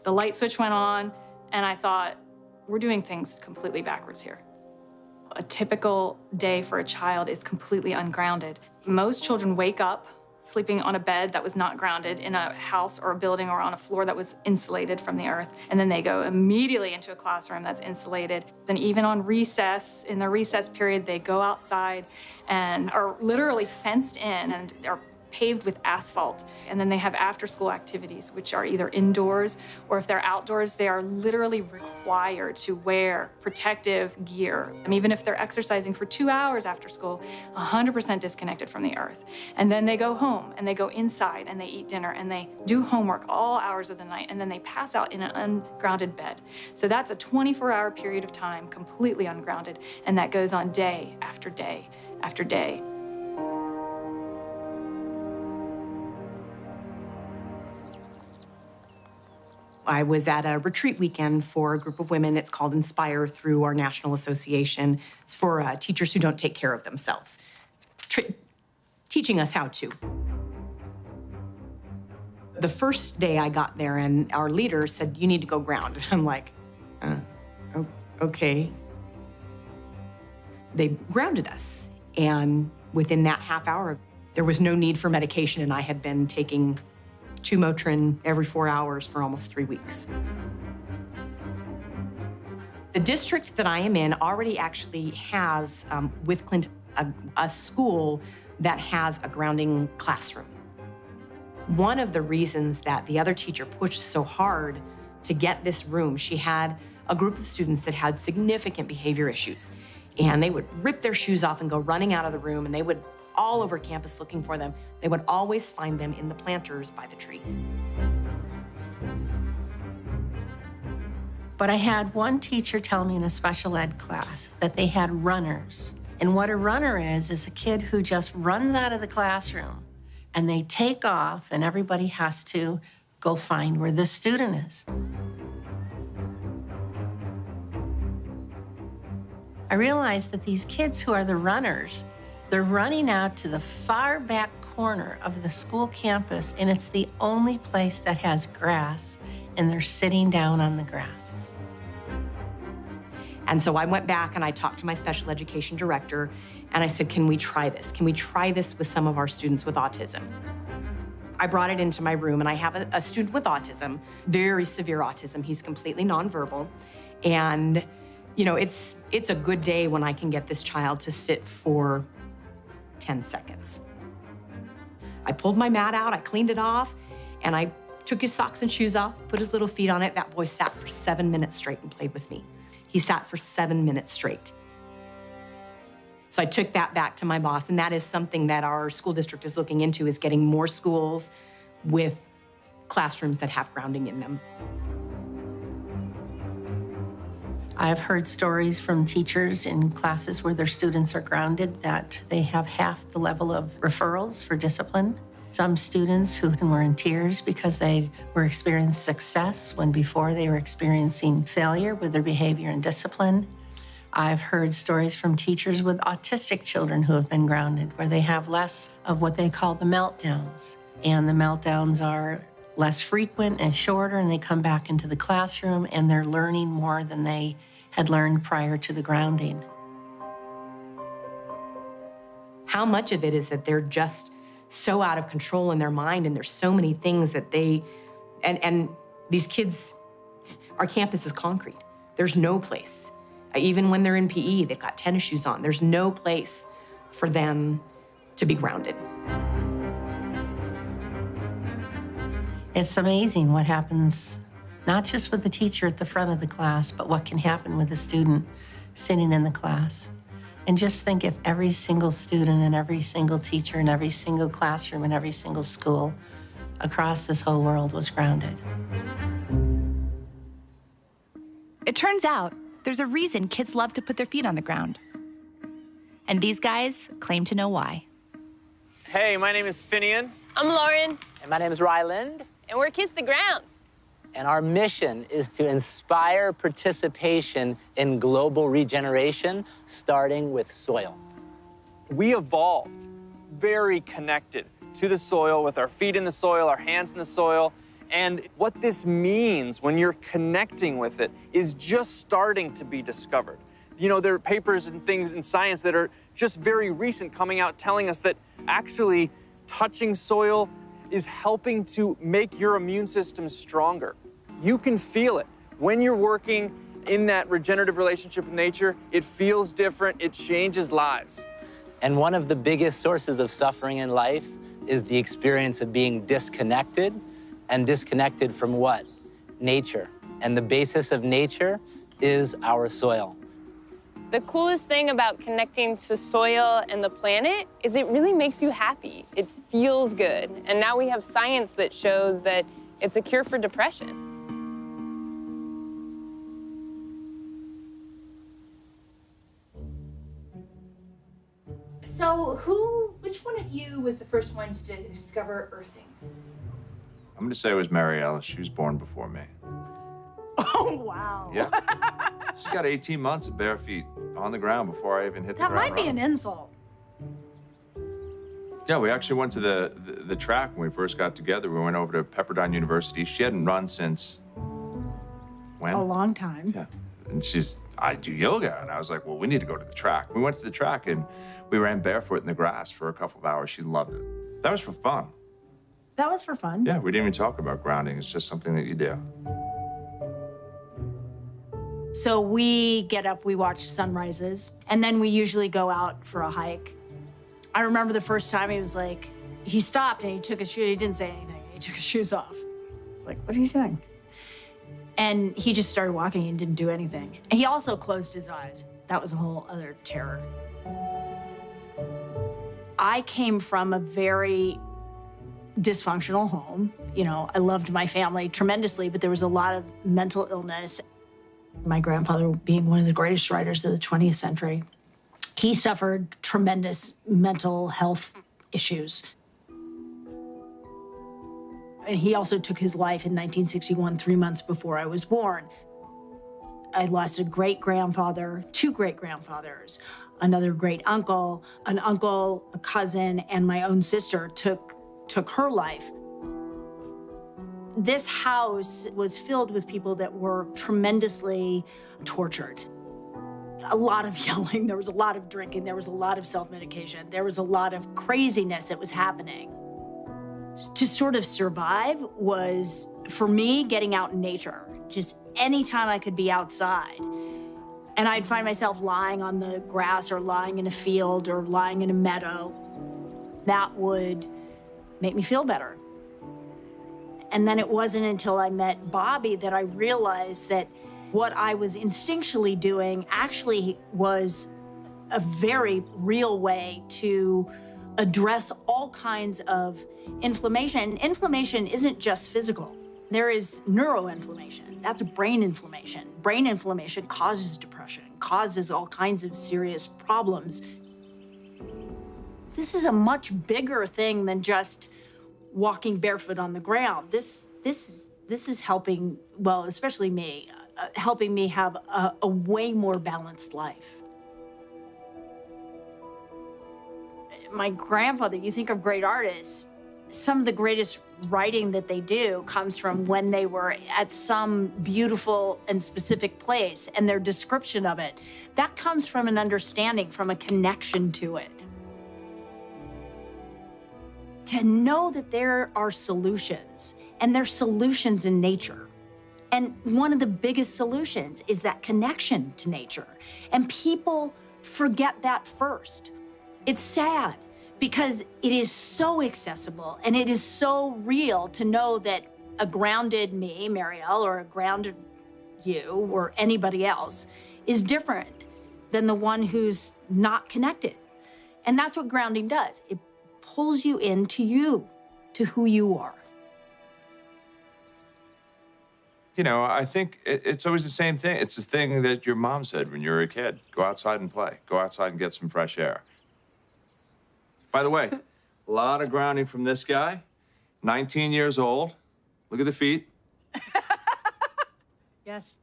The light switch went on, and I thought, we're doing things completely backwards here. A typical day for a child is completely ungrounded. Most children wake up sleeping on a bed that was not grounded in a house or a building or on a floor that was insulated from the earth. And then they go immediately into a classroom that's insulated. And even on recess, in the recess period, they go outside and are literally fenced in and are paved with asphalt. And then they have after-school activities, which are either indoors or if they're outdoors, they are literally required to wear protective gear. And even if they're exercising for 2 hours after school, 100% disconnected from the earth. And then they go home and they go inside and they eat dinner and they do homework all hours of the night, and then they pass out in an ungrounded bed. So that's a 24-hour period of time completely ungrounded, and that goes on day after day after day. I was at a retreat weekend for a group of women. It's called Inspire through our national association. It's for teachers who don't take care of themselves, teaching us how to. The first day I got there and our leader said, you need to go ground. And I'm like, okay. They grounded us. And within that half hour, there was no need for medication, and I had been taking 2 Motrin every 4 hours for almost 3 weeks. The district that I am in already actually has, with Clint, a school that has a grounding classroom. One of the reasons that the other teacher pushed so hard to get this room, she had a group of students that had significant behavior issues, and they would rip their shoes off and go running out of the room, and they would all over campus looking for them. They would always find them in the planters by the trees. But I had one teacher tell me in a special ed class that they had runners. And what a runner is a kid who just runs out of the classroom and they take off and everybody has to go find where the student is. I realized that these kids who are the runners, they're running out to the far back corner of the school campus, and it's the only place that has grass, and they're sitting down on the grass. And so I went back and I talked to my special education director, and I said, can we try this? Can we try this with some of our students with autism? I brought it into my room, and I have a student with autism, very severe autism. He's completely nonverbal, and you know, it's a good day when I can get this child to sit for 10 seconds. I pulled my mat out, I cleaned it off, and I took his socks and shoes off, put his little feet on it. That boy sat for 7 minutes straight and played with me. He sat for 7 minutes straight. So I took that back to my boss, and that is something that our school district is looking into, is getting more schools with classrooms that have grounding in them. I've heard stories from teachers in classes where their students are grounded that they have half the level of referrals for discipline. Some students who were in tears because they were experiencing success when before they were experiencing failure with their behavior and discipline. I've heard stories from teachers with autistic children who have been grounded, where they have less of what they call the meltdowns. And the meltdowns are less frequent and shorter, and they come back into the classroom and they're learning more than they had learned prior to the grounding. How much of it is that they're just so out of control in their mind, and there's so many things that they, and these kids, our campus is concrete. There's no place. Even when they're in PE, they've got tennis shoes on. There's no place for them to be grounded. It's amazing what happens, not just with the teacher at the front of the class, but what can happen with a student sitting in the class. And just think if every single student and every single teacher and every single classroom and every single school across this whole world was grounded. It turns out there's a reason kids love to put their feet on the ground. And these guys claim to know why. Hey, my name is Finian. I'm Lauren. And my name is Ryland. And we're Kiss the Ground. And our mission is to inspire participation in global regeneration, starting with soil. We evolved very connected to the soil, with our feet in the soil, our hands in the soil. And what this means when you're connecting with it is just starting to be discovered. You know, there are papers and things in science that are just very recent coming out telling us that actually touching soil is helping to make your immune system stronger. You can feel it. When you're working in that regenerative relationship with nature, it feels different, it changes lives. And one of the biggest sources of suffering in life is the experience of being disconnected. And disconnected from what? Nature. And the basis of nature is our soil. The coolest thing about connecting to soil and the planet is it really makes you happy. It feels good. And now we have science that shows that it's a cure for depression. So which one of you was the first one to discover earthing? I'm gonna say it was Mariel. She was born before me. Oh, wow. Yeah. She got 18 months of bare feet on the ground before I even hit the That ground might be running. an insult. Yeah, we actually went to the track when we first got together. We went over to Pepperdine University. She hadn't run since when? A long time. Yeah. And I do yoga. And I was like, well, we need to go to the track. We went to the track and we ran barefoot in the grass for a couple of hours. She loved it. That was for fun. That was for fun. Yeah, we didn't even talk about grounding. It's just something that you do. So we get up, we watch sunrises, and then we usually go out for a hike. I remember the first time he stopped and he took his shoes, he didn't say anything, he took his shoes off. Like, what are you doing? And he just started walking and didn't do anything. And he also closed his eyes. That was a whole other terror. I came from a very dysfunctional home. You know, I loved my family tremendously, but there was a lot of mental illness. My grandfather being one of the greatest writers of the 20th century, he suffered tremendous mental health issues. And he also took his life in 1961, 3 months before I was born. I lost a great-grandfather, 2 great-grandfathers, another great-uncle, an uncle, a cousin, and my own sister took her life. This house was filled with people that were tremendously tortured. A lot of yelling, there was a lot of drinking, there was a lot of self-medication, there was a lot of craziness that was happening. To sort of survive was, for me, getting out in nature. Just anytime I could be outside. And I'd find myself lying on the grass or lying in a field or lying in a meadow. That would make me feel better. And then it wasn't until I met Bobby that I realized that what I was instinctually doing actually was a very real way to address all kinds of inflammation. Inflammation isn't just physical. There is neuroinflammation. That's brain inflammation. Brain inflammation causes depression, causes all kinds of serious problems. This is a much bigger thing than just walking barefoot on the ground. This is helping, well, especially me, helping me have a way more balanced life. My grandfather, you think of great artists, some of the greatest writing that they do comes from when they were at some beautiful and specific place, and their description of it, that comes from an understanding, from a connection to it. To know that there are solutions, and there's solutions in nature. And one of the biggest solutions is that connection to nature. And people forget that first. It's sad because it is so accessible and it is so real to know that a grounded me, Mariel, or a grounded you, or anybody else, is different than the one who's not connected. And that's what grounding does. It pulls you into you, to who you are. You know, I think it's always the same thing. It's the thing that your mom said when you were a kid. Go outside and play. Go outside and get some fresh air. By the way, a lot of grounding from this guy. 19 years old. Look at the feet. Yes.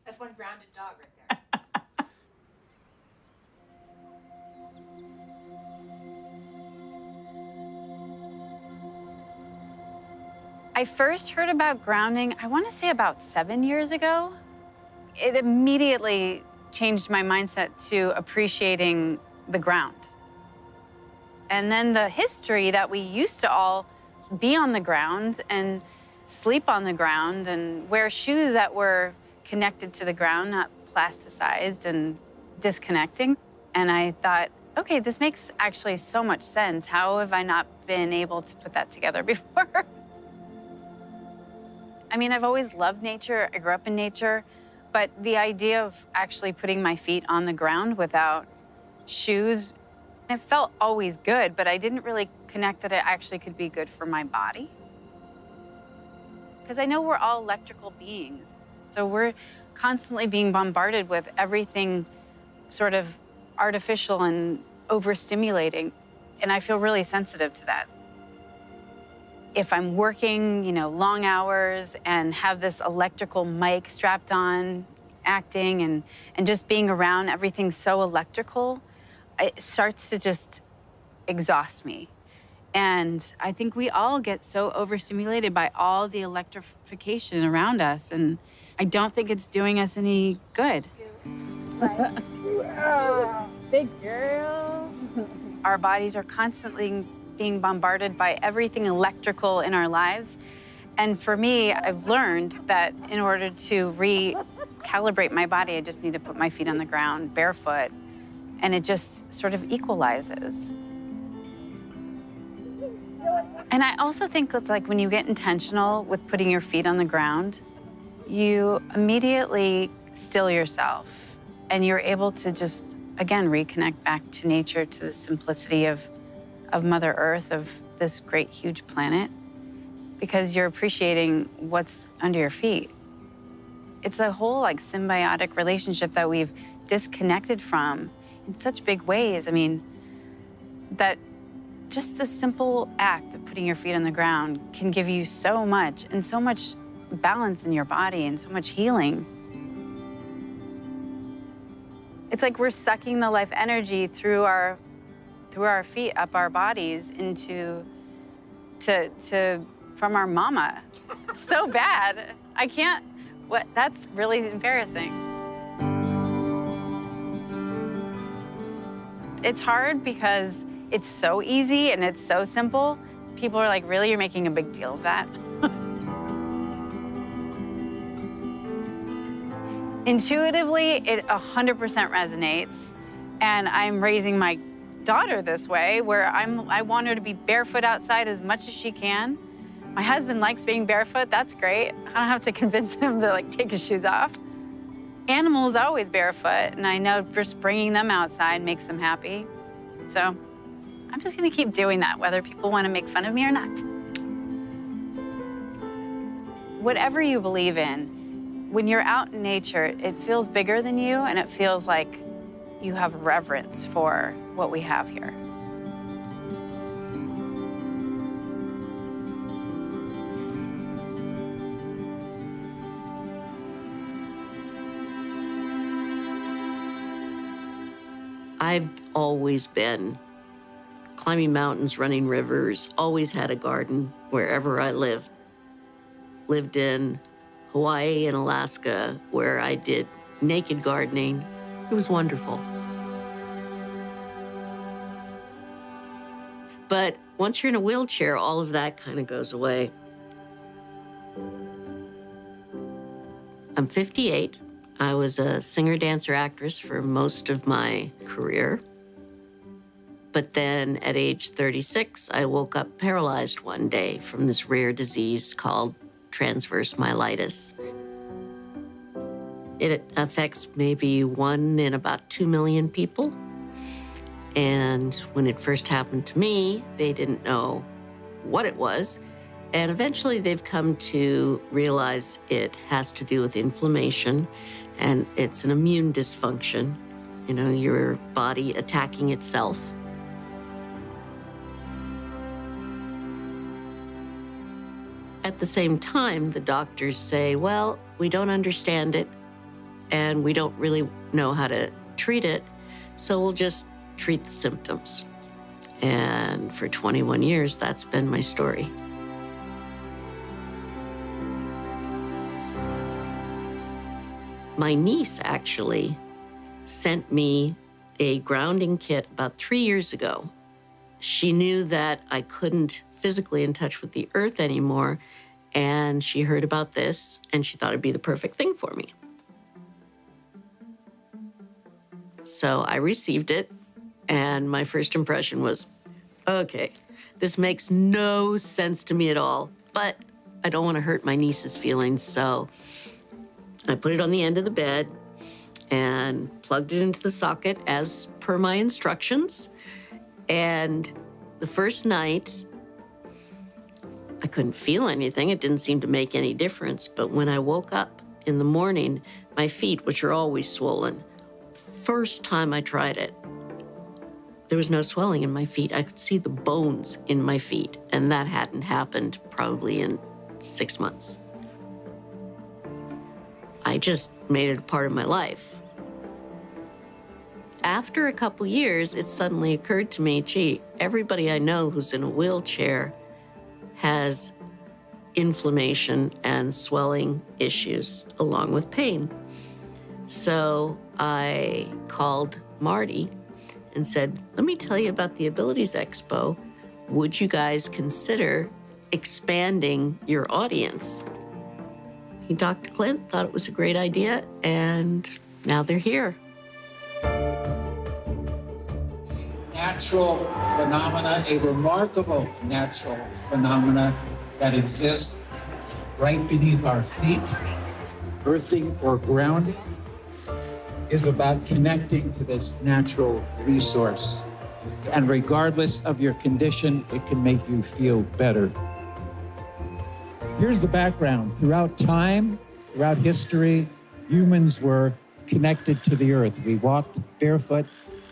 That's one grounded dog right there. I first heard about grounding, I want to say about 7 years ago. It immediately changed my mindset to appreciating the ground. And then the history that we used to all be on the ground and sleep on the ground and wear shoes that were connected to the ground, not plasticized and disconnecting. And I thought, okay, this makes actually so much sense. How have I not been able to put that together before? I mean, I've always loved nature. I grew up in nature. But the idea of actually putting my feet on the ground without shoes, it felt always good, but I didn't really connect that it actually could be good for my body. Because I know we're all electrical beings. So we're constantly being bombarded with everything sort of artificial and overstimulating. And I feel really sensitive to that. If I'm working, you know, long hours and have this electrical mic strapped on, acting and just being around everything so electrical, it starts to just exhaust me. And I think we all get so overstimulated by all the electrification around us, and I don't think it's doing us any good. Big girl. Our bodies are constantly being bombarded by everything electrical in our lives. And for me, I've learned that in order to recalibrate my body, I just need to put my feet on the ground barefoot, and it just sort of equalizes. And I also think it's like when you get intentional with putting your feet on the ground, you immediately still yourself, and you're able to just, again, reconnect back to nature, to the simplicity of Mother Earth, of this great, huge planet, because you're appreciating what's under your feet. It's a whole like symbiotic relationship that we've disconnected from in such big ways. I mean, that just the simple act of putting your feet on the ground can give you so much, and so much balance in your body and so much healing. It's like we're sucking the life energy through our feet, up our bodies, into from our mama. So bad. I can't, that's really embarrassing. It's hard because it's so easy and it's so simple. People are like, really, you're making a big deal of that? Intuitively, it 100% resonates. And I'm raising my daughter this way, where I want her to be barefoot outside as much as she can. My husband likes being barefoot. That's great. I don't have to convince him to like take his shoes off. Animals always barefoot, and I know just bringing them outside makes them happy. So I'm just gonna keep doing that, whether people want to make fun of me or not. Whatever you believe in, when you're out in nature, it feels bigger than you, and it feels like you have reverence for what we have here. I've always been climbing mountains, running rivers, always had a garden wherever I lived. Lived in Hawaii and Alaska, where I did naked gardening. It was wonderful. But once you're in a wheelchair, all of that kind of goes away. I'm 58. I was a singer, dancer, actress for most of my career. But then at age 36, I woke up paralyzed one day from this rare disease called transverse myelitis. It affects maybe 1 in about 2 million people. And when it first happened to me, they didn't know what it was. And eventually they've come to realize it has to do with inflammation, and it's an immune dysfunction, you know, your body attacking itself. At the same time, the doctors say, well, we don't understand it, and we don't really know how to treat it, so we'll just treat the symptoms. And for 21 years, that's been my story. My niece actually sent me a grounding kit about 3 years ago. She knew that I couldn't physically in touch with the earth anymore, and she heard about this, and she thought it'd be the perfect thing for me. So I received it, and my first impression was, okay, this makes no sense to me at all, but I don't want to hurt my niece's feelings, so I put it on the end of the bed and plugged it into the socket as per my instructions. And the first night, I couldn't feel anything. It didn't seem to make any difference. But when I woke up in the morning, my feet, which are always swollen, first time I tried it, there was no swelling in my feet. I could see the bones in my feet, and that hadn't happened probably in 6 months. I just made it a part of my life. After a couple years, it suddenly occurred to me, gee, everybody I know who's in a wheelchair has inflammation and swelling issues along with pain. So I called Marty and said, let me tell you about the Abilities Expo. Would you guys consider expanding your audience? He talked to Clint, thought it was a great idea, and now they're here. Natural phenomena, a remarkable natural phenomena that exists right beneath our feet, earthing or grounding, is about connecting to this natural resource. And regardless of your condition, it can make you feel better. Here's the background. Throughout time, throughout history, humans were connected to the earth. We walked barefoot.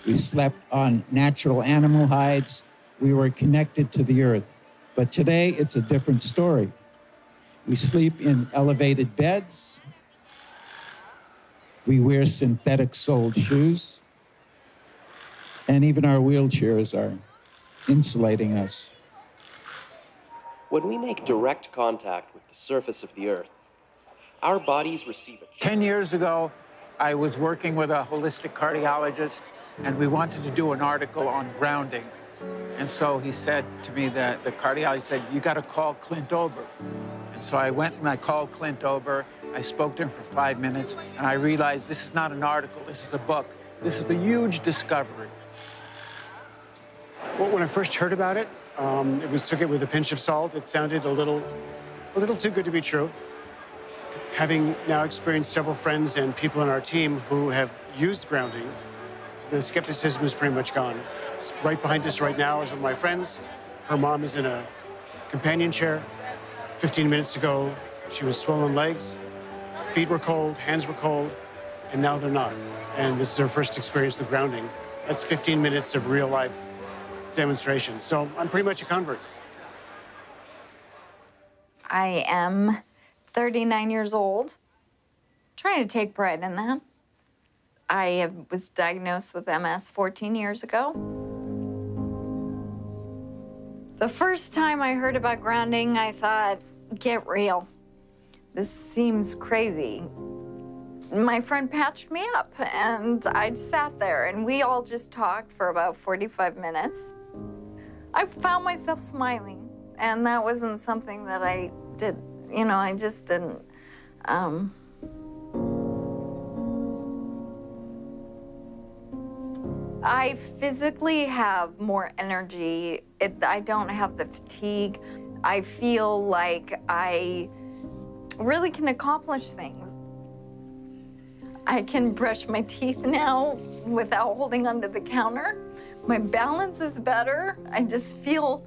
We slept on natural animal hides. We were connected to the earth. But today, it's a different story. We sleep in elevated beds. We wear synthetic-soled shoes. And even our wheelchairs are insulating us. When we make direct contact with the surface of the earth, our bodies receive a 10 years ago, I was working with a holistic cardiologist, and we wanted to do an article on grounding. And so he said to me, the cardiologist said, you got to call Clint Ober. And so I went and I called Clint Ober. I spoke to him for 5 minutes, and I realized this is not an article, this is a book. This is a huge discovery. Well, when I first heard about it, took it with a pinch of salt. It sounded a little too good to be true. Having now experienced several friends and people on our team who have used grounding, the skepticism is pretty much gone. Right behind us right now is one of my friends. Her mom is in a companion chair. 15 minutes ago, she was swollen legs. Feet were cold, hands were cold, and now they're not. And this is her first experience with grounding. That's 15 minutes of real life demonstration. So I'm pretty much a convert. I am 39 years old, trying to take pride in that. I was diagnosed with MS 14 years ago. The first time I heard about grounding, I thought, get real. This seems crazy. My friend patched me up, and I sat there, and we all just talked for about 45 minutes. I found myself smiling, and that wasn't something that I did. You know, I just didn't. I physically have more energy. I don't have the fatigue. I feel like I really can accomplish things. I can brush my teeth now without holding onto the counter. My balance is better. I just feel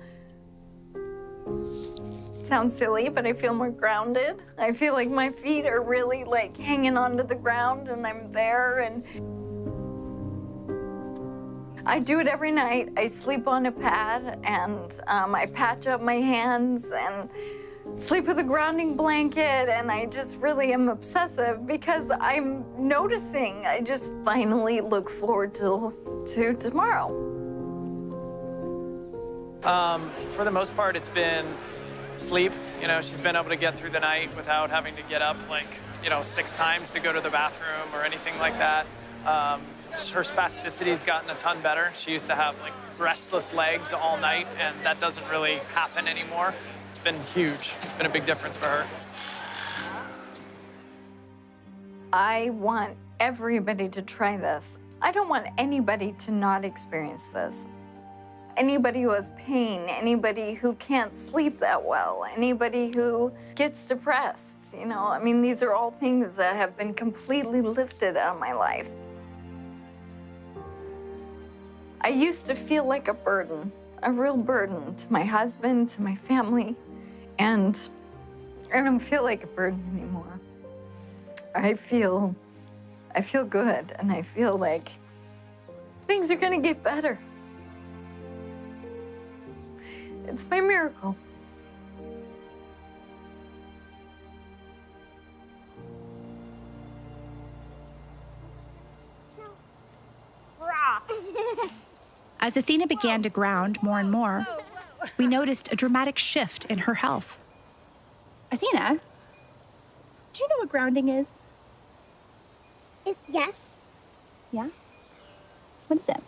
sounds silly, but I feel more grounded. I feel like my feet are really like hanging onto the ground and I'm there, and I do it every night. I sleep on a pad and I patch up my hands and sleep with a grounding blanket, and I just really am obsessive because I'm noticing. I just finally look forward to tomorrow. For the most part, it's been sleep. You know, she's been able to get through the night without having to get up like, 6 times to go to the bathroom or anything like that. Her spasticity's gotten a ton better. She used to have like restless legs all night, and that doesn't really happen anymore. It's been huge. It's been a big difference for her. I want everybody to try this. I don't want anybody to not experience this. Anybody who has pain, anybody who can't sleep that well, anybody who gets depressed, I mean, these are all things that have been completely lifted out of my life. I used to feel like a burden, a real burden to my husband, to my family, and I don't feel like a burden anymore. I feel good, and I feel like things are gonna get better. It's my miracle. As Athena began to ground more and more, we noticed a dramatic shift in her health. Athena, do you know what grounding is? Yes. Yeah? What is it?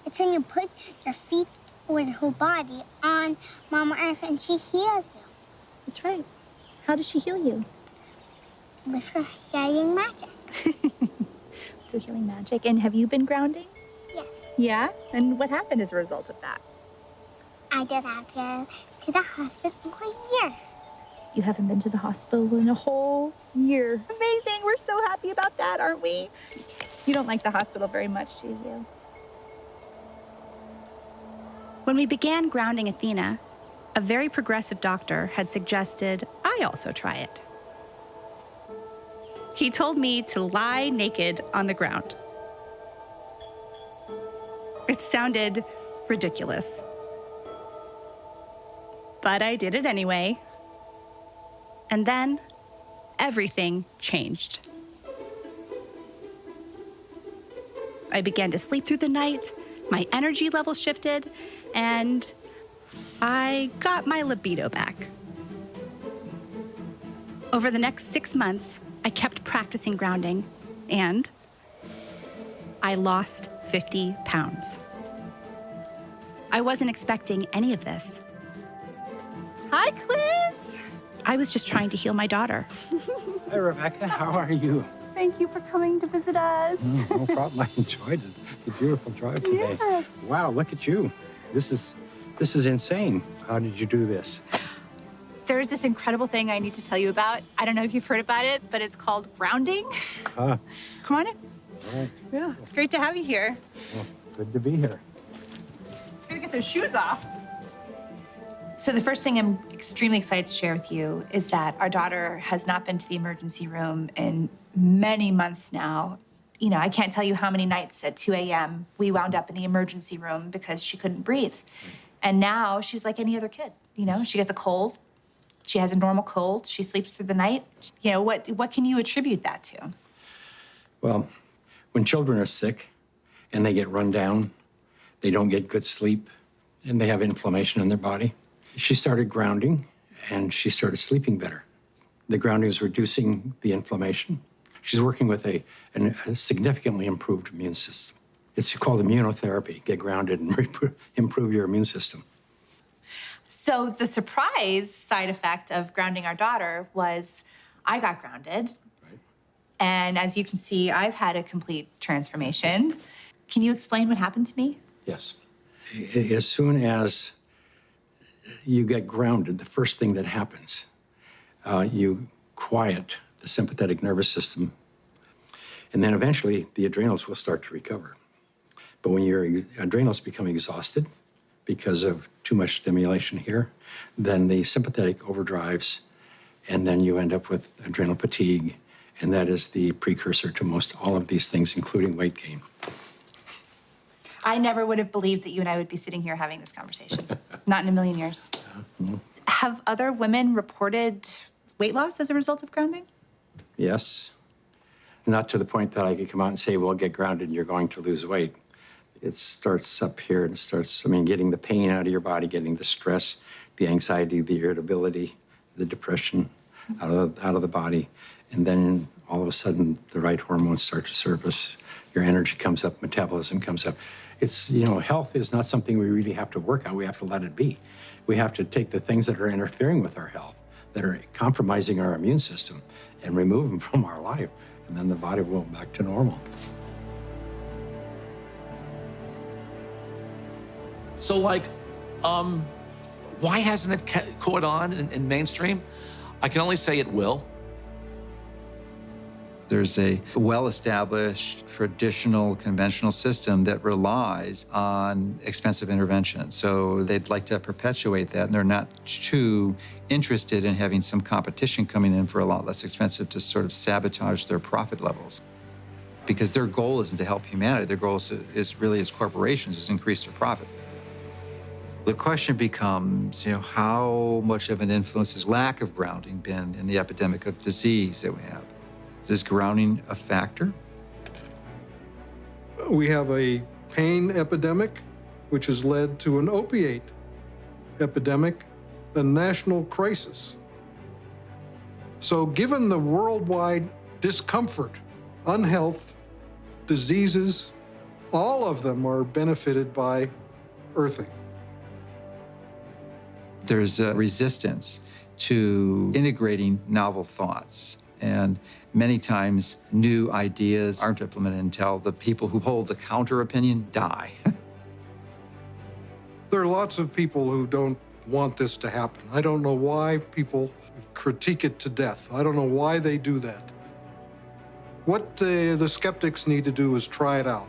It's when you put your feet or your whole body on Mama Earth and she heals you. That's right. How does she heal you? With her healing magic. Through healing magic. And have you been grounding? Yes. Yeah? And what happened as a result of that? I did have to go to the hospital for a year. You haven't been to the hospital in a whole year. Amazing. We're so happy about that, aren't we? You don't like the hospital very much, do you? When we began grounding Athena, a very progressive doctor had suggested I also try it. He told me to lie naked on the ground. It sounded ridiculous, but I did it anyway. And then everything changed. I began to sleep through the night, my energy level shifted, and I got my libido back. Over the next 6 months, I kept practicing grounding, and I lost 50 pounds. I wasn't expecting any of this. Hi, Clint! I was just trying to heal my daughter. Hi, Rebecca. How are you? Thank you for coming to visit us. No problem. I enjoyed it. The beautiful drive today. Yes. Wow, look at you. This is insane. How did you do this? There's this incredible thing I need to tell you about. I don't know if you've heard about it, but it's called grounding. Huh. Come on in. All right. Yeah, it's great to have you here. Well, good to be here. I'm gonna get those shoes off. So the first thing I'm extremely excited to share with you is that our daughter has not been to the emergency room in many months now. I can't tell you how many nights at 2 a.m. we wound up in the emergency room because she couldn't breathe. And now she's like any other kid. She gets a cold. She has a normal cold. She sleeps through the night. What can you attribute that to? Well, when children are sick and they get run down, they don't get good sleep, and they have inflammation in their body. She started grounding, and she started sleeping better. The grounding is reducing the inflammation. She's working with a significantly improved immune system. It's called immunotherapy. Get grounded and improve your immune system. So the surprise side effect of grounding our daughter was I got grounded. Right. And as you can see, I've had a complete transformation. Can you explain what happened to me? Yes. As soon as you get grounded, the first thing that happens, you quiet the sympathetic nervous system, and then eventually the adrenals will start to recover. But when your adrenals become exhausted because of too much stimulation here, then the sympathetic overdrives, and then you end up with adrenal fatigue, and that is the precursor to most all of these things, including weight gain. I never would have believed that you and I would be sitting here having this conversation. Not in a million years. Have other women reported weight loss as a result of grounding? Yes. Not to the point that I could come out and say, well, get grounded and you're going to lose weight. It starts up here and starts, getting the pain out of your body, getting the stress, the anxiety, the irritability, the depression out of the body. And then all of a sudden, the right hormones start to surface. Your energy comes up, metabolism comes up. It's, health is not something we really have to work on. We have to let it be. We have to take the things that are interfering with our health, that are compromising our immune system, and remove them from our life. And then the body will go back to normal. So, why hasn't it caught on in mainstream? I can only say it will. There's a well-established, traditional, conventional system that relies on expensive intervention. So they'd like to perpetuate that, and they're not too interested in having some competition coming in for a lot less expensive to sort of sabotage their profit levels. Because their goal isn't to help humanity. Their goal is really, as corporations, is increase their profits. The question becomes, how much of an influence has lack of grounding been in the epidemic of disease that we have? Is grounding a factor? We have a pain epidemic, which has led to an opiate epidemic, a national crisis. So given the worldwide discomfort, unhealth, diseases, all of them are benefited by earthing. There's a resistance to integrating novel thoughts. And many times, new ideas aren't implemented until the people who hold the counter opinion die. There are lots of people who don't want this to happen. I don't know why people critique it to death. I don't know why they do that. What the skeptics need to do is try it out.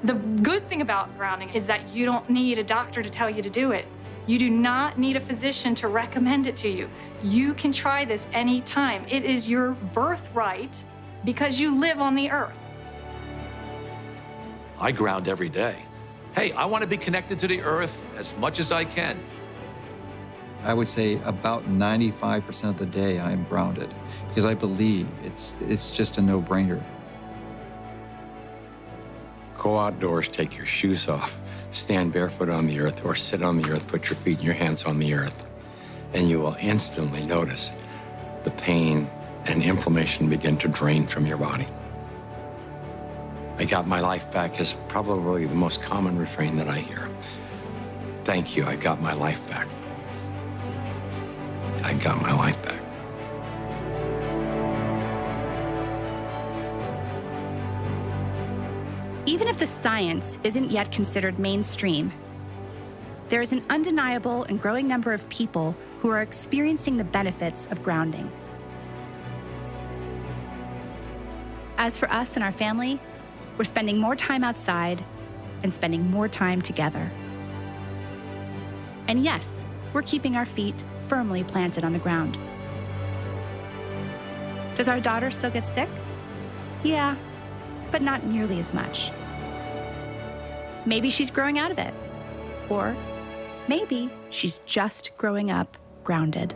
The good thing about grounding is that you don't need a doctor to tell you to do it. You do not need a physician to recommend it to you. You can try this anytime. It is your birthright because you live on the earth. I ground every day. Hey, I want to be connected to the earth as much as I can. I would say about 95% of the day I am grounded because I believe it's just a no-brainer. Go outdoors, take your shoes off, stand barefoot on the earth, or sit on the earth, put your feet and your hands on the earth, and you will instantly notice the pain and inflammation begin to drain from your body. I got my life back is probably the most common refrain that I hear. Thank you, I got my life back. I got my life back. Even if the science isn't yet considered mainstream, there is an undeniable and growing number of people who are experiencing the benefits of grounding. As for us and our family, we're spending more time outside and spending more time together. And yes, we're keeping our feet firmly planted on the ground. Does our daughter still get sick? Yeah, but not nearly as much. Maybe she's growing out of it. Or maybe she's just growing up grounded.